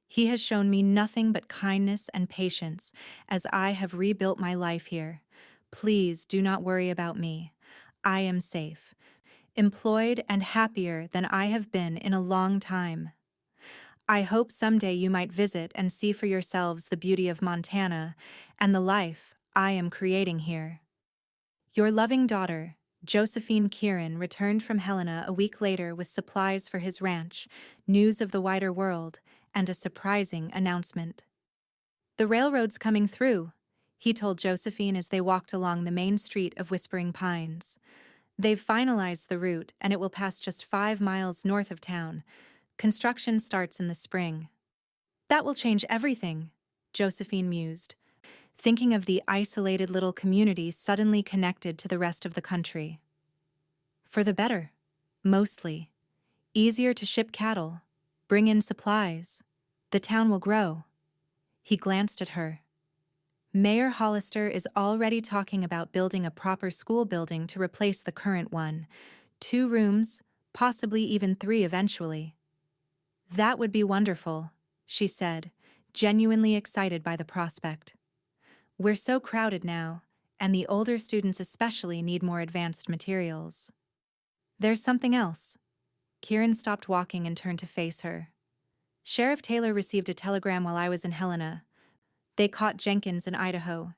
He has shown me nothing but kindness and patience as I have rebuilt my life here. Please do not worry about me. I am safe, employed and happier than I have been in a long time. I hope someday you might visit and see for yourselves the beauty of Montana and the life I am creating here. Your loving daughter, Josephine Kieran, returned from Helena a week later with supplies for his ranch, news of the wider world, and a surprising announcement. The railroad's coming through, he told Josephine as they walked along the main street of Whispering Pines. They've finalized the route and it will pass just 5 miles north of town. Construction starts in the spring. That will change everything, Josephine mused, thinking of the isolated little community suddenly connected to the rest of the country. For the better, mostly. Easier to ship cattle, bring in supplies. The town will grow. He glanced at her. Mayor Hollister is already talking about building a proper school building to replace the current one. 2 rooms, possibly even 3 eventually. That would be wonderful, she said, genuinely excited by the prospect. We're so crowded now, and the older students especially need more advanced materials. There's something else. Kieran stopped walking and turned to face her. Sheriff Taylor received a telegram while I was in Helena. They caught Jenkins in Idaho.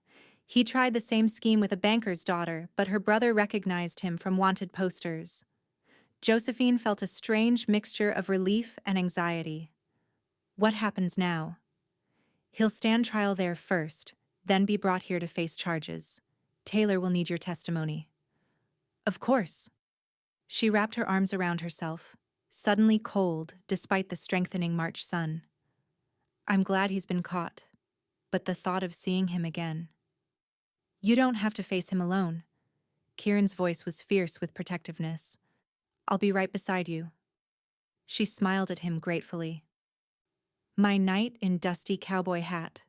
He tried the same scheme with a banker's daughter, but her brother recognized him from wanted posters. Josephine felt a strange mixture of relief and anxiety. What happens now? He'll stand trial there first, then be brought here to face charges. Taylor will need your testimony. Of course. She wrapped her arms around herself, suddenly cold despite the strengthening March sun. I'm glad he's been caught, but the thought of seeing him again. You don't have to face him alone. Kieran's voice was fierce with protectiveness. I'll be right beside you. She smiled at him gratefully. My knight in dusty cowboy hat.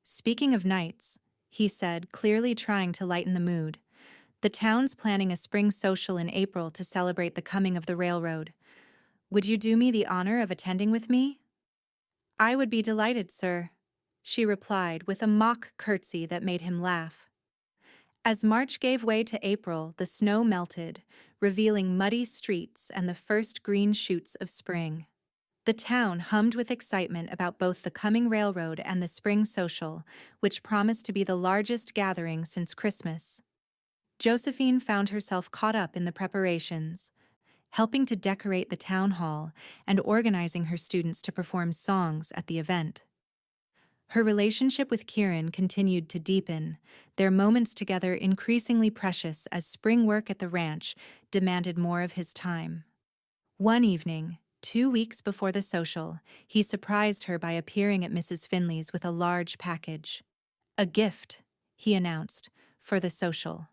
Speaking of knights, he said, clearly trying to lighten the mood, the town's planning a spring social in April to celebrate the coming of the railroad. Would you do me the honor of attending with me? I would be delighted, sir, she replied with a mock curtsy that made him laugh. As March gave way to April, the snow melted, revealing muddy streets and the first green shoots of spring. The town hummed with excitement about both the coming railroad and the spring social, which promised to be the largest gathering since Christmas. Josephine found herself caught up in the preparations, helping to decorate the town hall and organizing her students to perform songs at the event. Her relationship with Kieran continued to deepen, their moments together increasingly precious as spring work at the ranch demanded more of his time. One evening, 2 weeks before the social, he surprised her by appearing at Mrs. Finley's with a large package. "A gift," he announced, "for the social."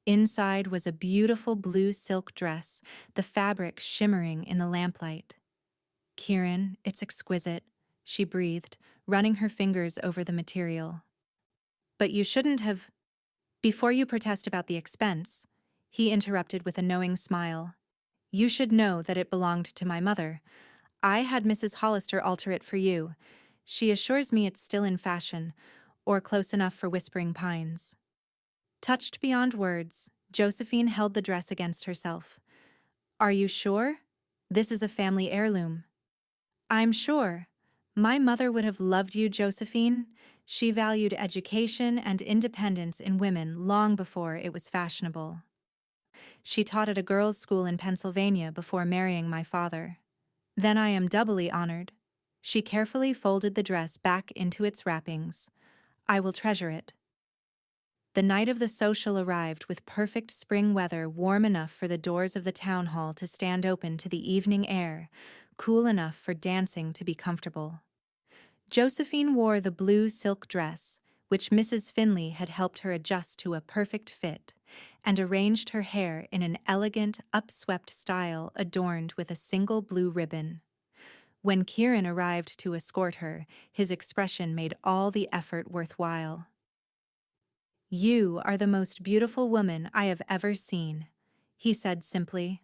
Inside was a beautiful blue silk dress, the fabric shimmering in the lamplight. "Kieran, it's exquisite," she breathed, running her fingers over the material. "But you shouldn't have—" "Before you protest about the expense," he interrupted with a knowing smile, "you should know that it belonged to my mother. I had Mrs. Hollister alter it for you. She assures me it's still in fashion, or close enough for Whispering Pines." Touched beyond words, Josephine held the dress against herself. "Are you sure? This is a family heirloom." "I'm sure. My mother would have loved you, Josephine. She valued education and independence in women long before it was fashionable. She taught at a girls' school in Pennsylvania before marrying my father. Then I am doubly honored." She carefully folded the dress back into its wrappings. "I will treasure it." The night of the social arrived with perfect spring weather, warm enough for the doors of the town hall to stand open to the evening air, cool enough for dancing to be comfortable. Josephine wore the blue silk dress, which Mrs. Finley had helped her adjust to a perfect fit, and arranged her hair in an elegant, upswept style adorned with a single blue ribbon. When Kieran arrived to escort her, his expression made all the effort worthwhile. "You are the most beautiful woman I have ever seen," he said simply.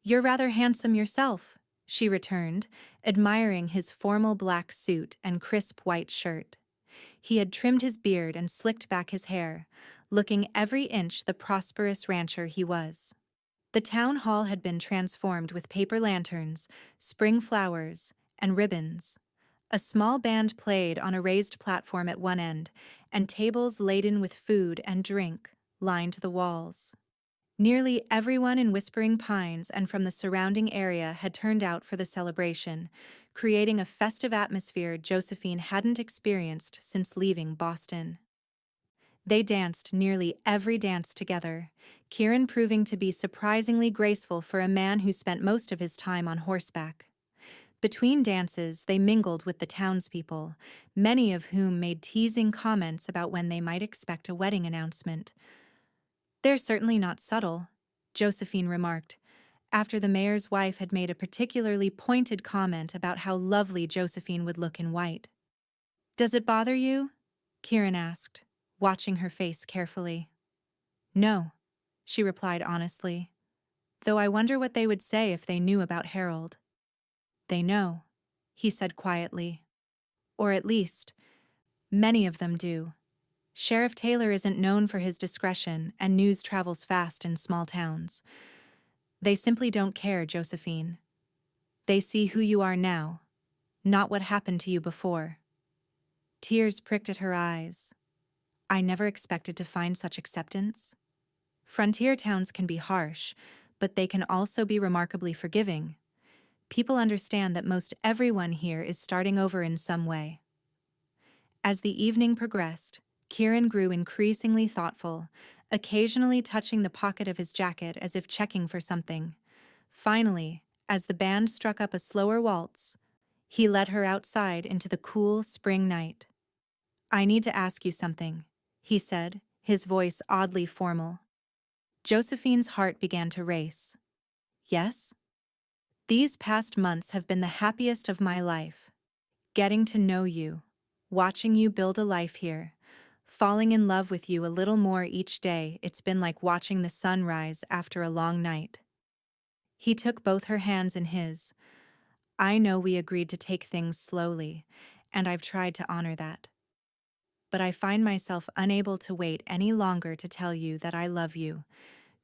"You're rather handsome yourself," she returned, admiring his formal black suit and crisp white shirt. He had trimmed his beard and slicked back his hair, looking every inch the prosperous rancher he was. The town hall had been transformed with paper lanterns, spring flowers, and ribbons. A small band played on a raised platform at one end, and tables laden with food and drink lined the walls. Nearly everyone in Whispering Pines and from the surrounding area had turned out for the celebration, creating a festive atmosphere Josephine hadn't experienced since leaving Boston. They danced nearly every dance together, Kieran proving to be surprisingly graceful for a man who spent most of his time on horseback. Between dances, they mingled with the townspeople, many of whom made teasing comments about when they might expect a wedding announcement. "They're certainly not subtle," Josephine remarked, after the mayor's wife had made a particularly pointed comment about how lovely Josephine would look in white. "Does it bother you?" Kieran asked, watching her face carefully. "No," she replied honestly, "though I wonder what they would say if they knew about Harold." "They know," he said quietly. "Or at least, many of them do. Sheriff Taylor isn't known for his discretion, and news travels fast in small towns. They simply don't care, Josephine. They see who you are now, not what happened to you before." Tears pricked at her eyes. I never expected to find such acceptance. Frontier towns can be harsh, but they can also be remarkably forgiving. People understand that most everyone here is starting over in some way. As the evening progressed, Kieran grew increasingly thoughtful, occasionally touching the pocket of his jacket as if checking for something. Finally, as the band struck up a slower waltz, he led her outside into the cool spring night. "I need to ask you something," he said, his voice oddly formal. Josephine's heart began to race. "Yes?" "These past months have been the happiest of my life. Getting to know you, watching you build a life here, falling in love with you a little more each day, it's been like watching the sun rise after a long night." He took both her hands in his. "I know we agreed to take things slowly, and I've tried to honor that. But I find myself unable to wait any longer to tell you that I love you,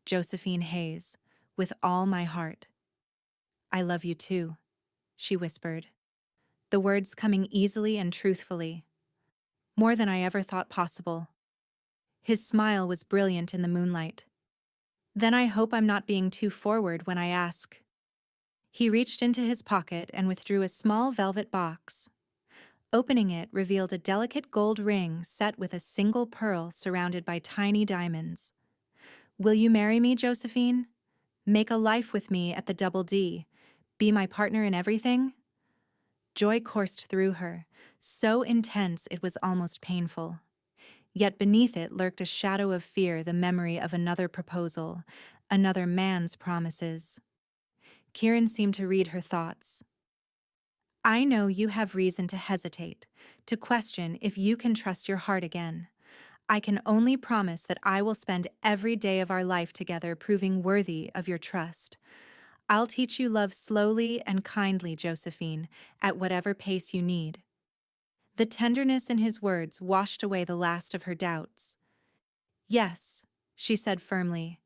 Josephine Hayes, with all my heart. I love you too, she whispered, the words coming easily and truthfully, more than I ever thought possible. His smile was brilliant in the moonlight. Then I hope I'm not being too forward when I ask. He reached into his pocket and withdrew a small velvet box. Opening it revealed a delicate gold ring set with a single pearl surrounded by tiny diamonds. Will you marry me, Josephine? Make a life with me at the Double D. Be my partner in everything? Joy coursed through her, so intense it was almost painful. Yet beneath it lurked a shadow of fear, the memory of another proposal, another man's promises. Kieran seemed to read her thoughts. I know you have reason to hesitate, to question if you can trust your heart again. I can only promise that I will spend every day of our life together proving worthy of your trust. I'll teach you love slowly and kindly, Josephine, at whatever pace you need. The tenderness in his words washed away the last of her doubts. Yes, she said firmly.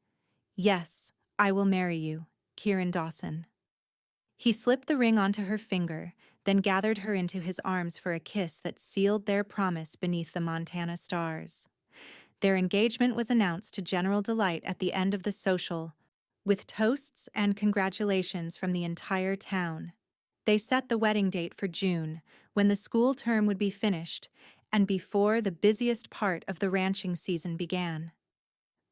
Yes, I will marry you, Kieran Dawson. He slipped the ring onto her finger, then gathered her into his arms for a kiss that sealed their promise beneath the Montana stars. Their engagement was announced to general delight at the end of the social, with toasts and congratulations from the entire town. They set the wedding date for June, when the school term would be finished, and before the busiest part of the ranching season began.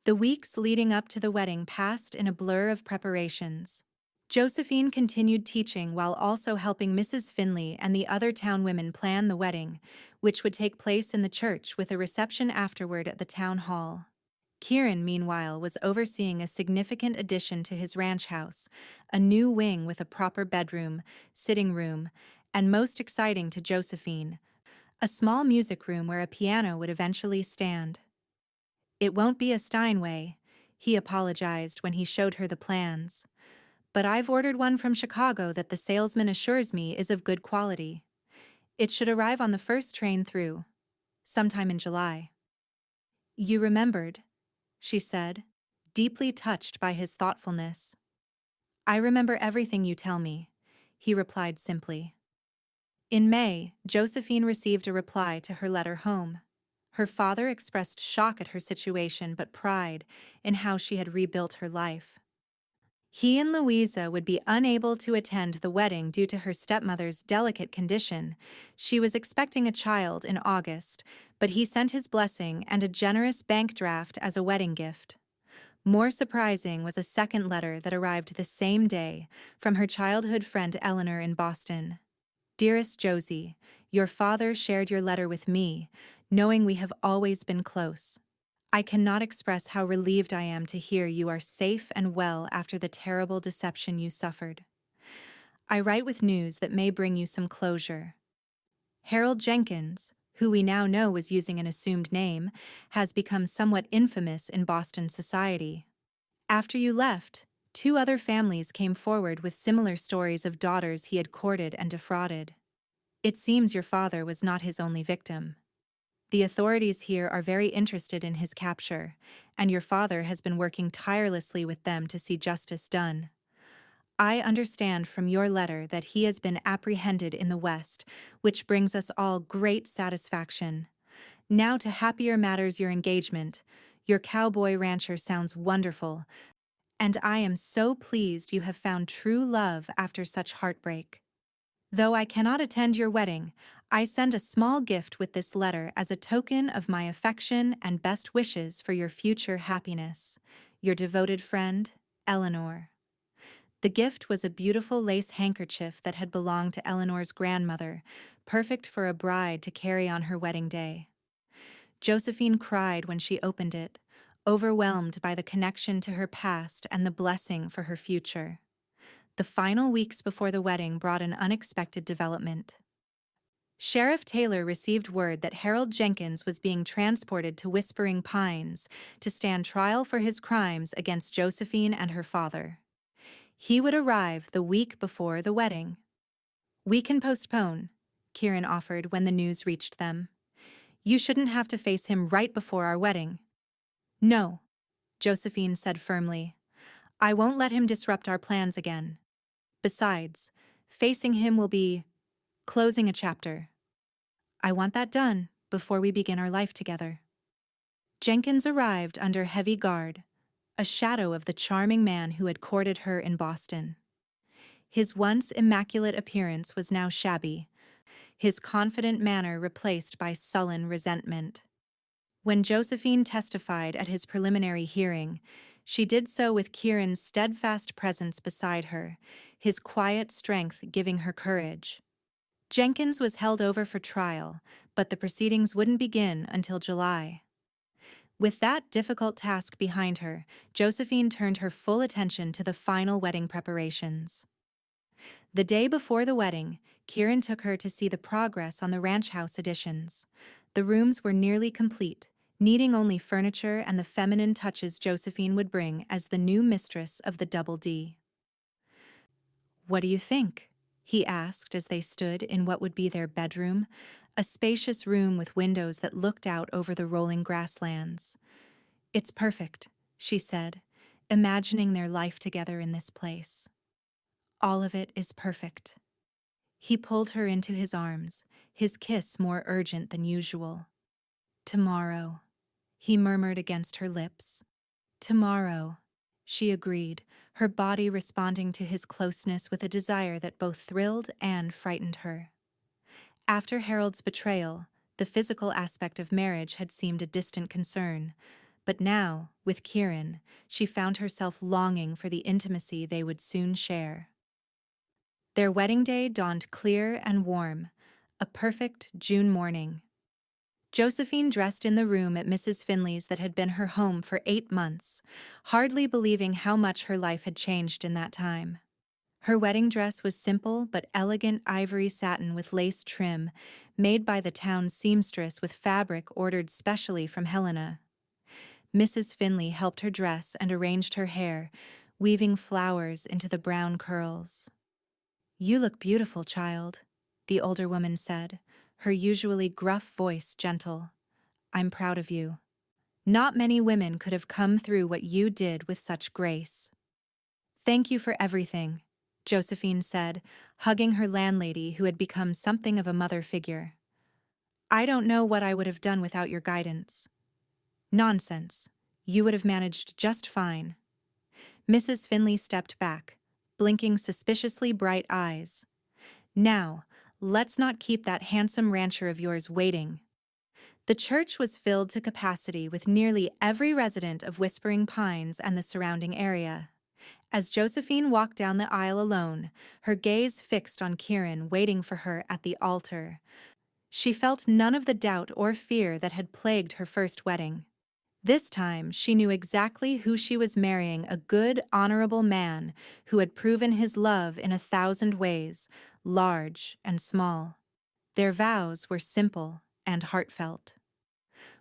The weeks leading up to the wedding passed in a blur of preparations. Josephine continued teaching while also helping Mrs. Finley and the other town women plan the wedding, which would take place in the church with a reception afterward at the town hall. Kieran, meanwhile, was overseeing a significant addition to his ranch house, a new wing with a proper bedroom, sitting room, and most exciting to Josephine, a small music room where a piano would eventually stand. It won't be a Steinway, he apologized when he showed her the plans. But I've ordered one from Chicago that the salesman assures me is of good quality. It should arrive on the first train through, sometime in July. You remembered, she said, deeply touched by his thoughtfulness. I remember everything you tell me, he replied simply. In May, Josephine received a reply to her letter home. Her father expressed shock at her situation but pride in how she had rebuilt her life. He and Louisa would be unable to attend the wedding due to her stepmother's delicate condition. She was expecting a child in August, but he sent his blessing and a generous bank draft as a wedding gift. More surprising was a second letter that arrived the same day from her childhood friend Eleanor in Boston. Dearest Josie, your father shared your letter with me, knowing we have always been close. I cannot express how relieved I am to hear you are safe and well after the terrible deception you suffered. I write with news that may bring you some closure. Harold Jenkins, who we now know was using an assumed name, has become somewhat infamous in Boston society. After you left, 2 other families came forward with similar stories of daughters he had courted and defrauded. It seems your father was not his only victim. The authorities here are very interested in his capture, and your father has been working tirelessly with them to see justice done. I understand from your letter that he has been apprehended in the West, which brings us all great satisfaction. Now to happier matters, your engagement. Your cowboy rancher sounds wonderful, and I am so pleased you have found true love after such heartbreak. Though I cannot attend your wedding, I send a small gift with this letter as a token of my affection and best wishes for your future happiness. Your devoted friend, Eleanor. The gift was a beautiful lace handkerchief that had belonged to Eleanor's grandmother, perfect for a bride to carry on her wedding day. Josephine cried when she opened it, overwhelmed by the connection to her past and the blessing for her future. The final weeks before the wedding brought an unexpected development. Sheriff Taylor received word that Harold Jenkins was being transported to Whispering Pines to stand trial for his crimes against Josephine and her father. He would arrive the week before the wedding. We can postpone, Kieran offered when the news reached them. You shouldn't have to face him right before our wedding. No, Josephine said firmly. I won't let him disrupt our plans again. Besides, facing him will be closing a chapter. I want that done before we begin our life together. Jenkins arrived under heavy guard, a shadow of the charming man who had courted her in Boston. His once immaculate appearance was now shabby, his confident manner replaced by sullen resentment. When Josephine testified at his preliminary hearing, she did so with Kieran's steadfast presence beside her, his quiet strength giving her courage. Jenkins was held over for trial, but the proceedings wouldn't begin until July. With that difficult task behind her, Josephine turned her full attention to the final wedding preparations. The day before the wedding, Kieran took her to see the progress on the ranch house additions. The rooms were nearly complete, needing only furniture and the feminine touches Josephine would bring as the new mistress of the Double D. "What do you think?" he asked as they stood in what would be their bedroom, a spacious room with windows that looked out over the rolling grasslands. "It's perfect," she said, imagining their life together in this place. "All of it is perfect." He pulled her into his arms, his kiss more urgent than usual. "Tomorrow," he murmured against her lips. "Tomorrow," she agreed, her body responding to his closeness with a desire that both thrilled and frightened her. After Harold's betrayal, the physical aspect of marriage had seemed a distant concern, but now, with Kieran, she found herself longing for the intimacy they would soon share. Their wedding day dawned clear and warm, a perfect June morning. Josephine dressed in the room at Mrs. Finley's that had been her home for 8 months, hardly believing how much her life had changed in that time. Her wedding dress was simple but elegant ivory satin with lace trim, made by the town's seamstress with fabric ordered specially from Helena. Mrs. Finley helped her dress and arranged her hair, weaving flowers into the brown curls. "You look beautiful, child," the older woman said, her usually gruff voice gentle. "I'm proud of you. Not many women could have come through what you did with such grace." "Thank you for everything," Josephine said, hugging her landlady who had become something of a mother figure. "I don't know what I would have done without your guidance." "Nonsense. You would have managed just fine." Mrs. Finley stepped back, blinking suspiciously bright eyes. "Now, let's not keep that handsome rancher of yours waiting." The church was filled to capacity with nearly every resident of Whispering Pines and the surrounding area. As Josephine walked down the aisle alone, her gaze fixed on Kieran waiting for her at the altar, she felt none of the doubt or fear that had plagued her first wedding. This time, she knew exactly who she was marrying, a good, honorable man who had proven his love in 1,000 ways, large and small. Their vows were simple and heartfelt.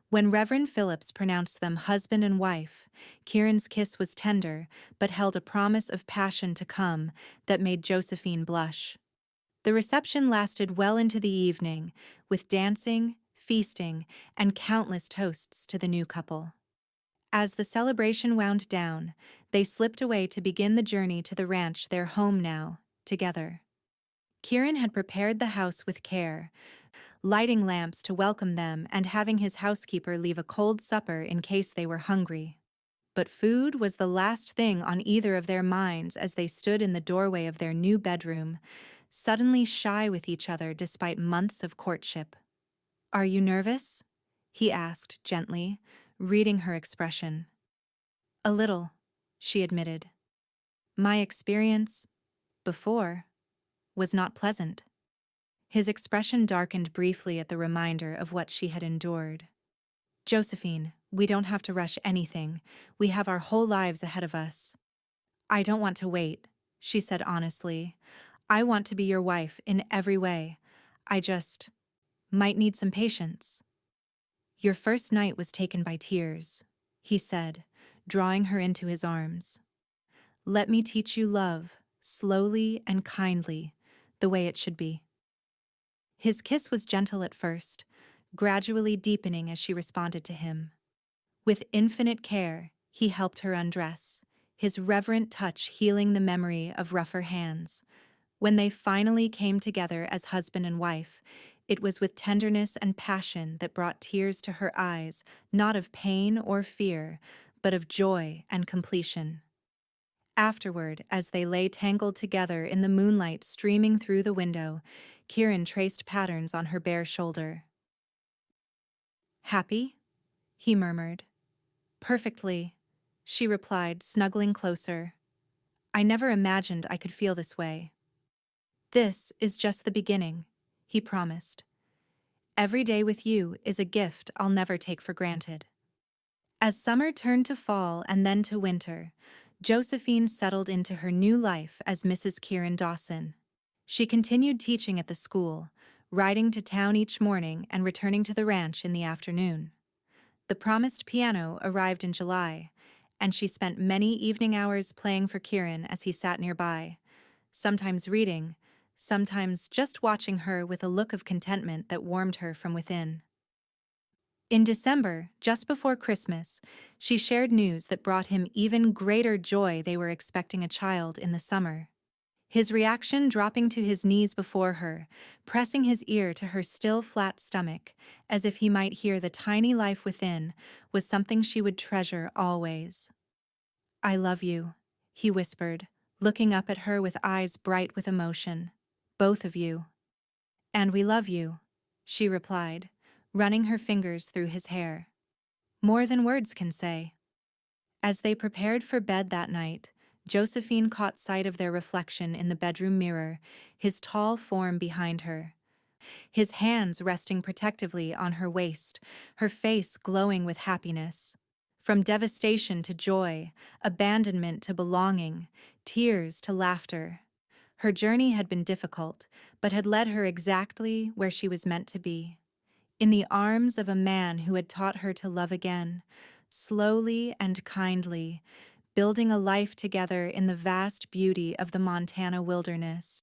When Reverend Phillips pronounced them husband and wife, Kieran's kiss was tender, but held a promise of passion to come that made Josephine blush. The reception lasted well into the evening, with dancing, feasting, and countless toasts to the new couple. As the celebration wound down, they slipped away to begin the journey to the ranch, their home now, together. Kieran had prepared the house with care, lighting lamps to welcome them and having his housekeeper leave a cold supper in case they were hungry. But food was the last thing on either of their minds as they stood in the doorway of their new bedroom, suddenly shy with each other despite months of courtship. "Are you nervous?" he asked gently, reading her expression. "A little," she admitted. "My experience, before, was not pleasant." His expression darkened briefly at the reminder of what she had endured. "Josephine, we don't have to rush anything. We have our whole lives ahead of us." "I don't want to wait," she said honestly. "I want to be your wife in every way. I just might need some patience." "Your first night was taken by tears," he said, drawing her into his arms. "Let me teach you love, slowly and kindly, the way it should be." His kiss was gentle at first, gradually deepening as she responded to him. With infinite care, he helped her undress, his reverent touch healing the memory of rougher hands. When they finally came together as husband and wife, it was with tenderness and passion that brought tears to her eyes, not of pain or fear, but of joy and completion. Afterward, as they lay tangled together in the moonlight streaming through the window, Kieran traced patterns on her bare shoulder. "Happy?" he murmured. "Perfectly," she replied, snuggling closer. "I never imagined I could feel this way." "This is just the beginning," he promised. "Every day with you is a gift I'll never take for granted." As summer turned to fall and then to winter, Josephine settled into her new life as Mrs. Kieran Dawson. She continued teaching at the school, riding to town each morning and returning to the ranch in the afternoon. The promised piano arrived in July, and she spent many evening hours playing for Kieran as he sat nearby, sometimes reading, sometimes just watching her with a look of contentment that warmed her from within. In December, just before Christmas, she shared news that brought him even greater joy. They were expecting a child in the summer. His reaction dropping to his knees before her, pressing his ear to her still flat stomach, as if he might hear the tiny life within, was something she would treasure always. "I love you," he whispered, looking up at her with eyes bright with emotion. "Both of you." "And we love you," she replied, running her fingers through his hair. "More than words can say." As they prepared for bed that night, Josephine caught sight of their reflection in the bedroom mirror, his tall form behind her. His hands resting protectively on her waist, her face glowing with happiness. From devastation to joy, abandonment to belonging, tears to laughter. Her journey had been difficult, but had led her exactly where she was meant to be. In the arms of a man who had taught her to love again, slowly and kindly, building a life together in the vast beauty of the Montana wilderness.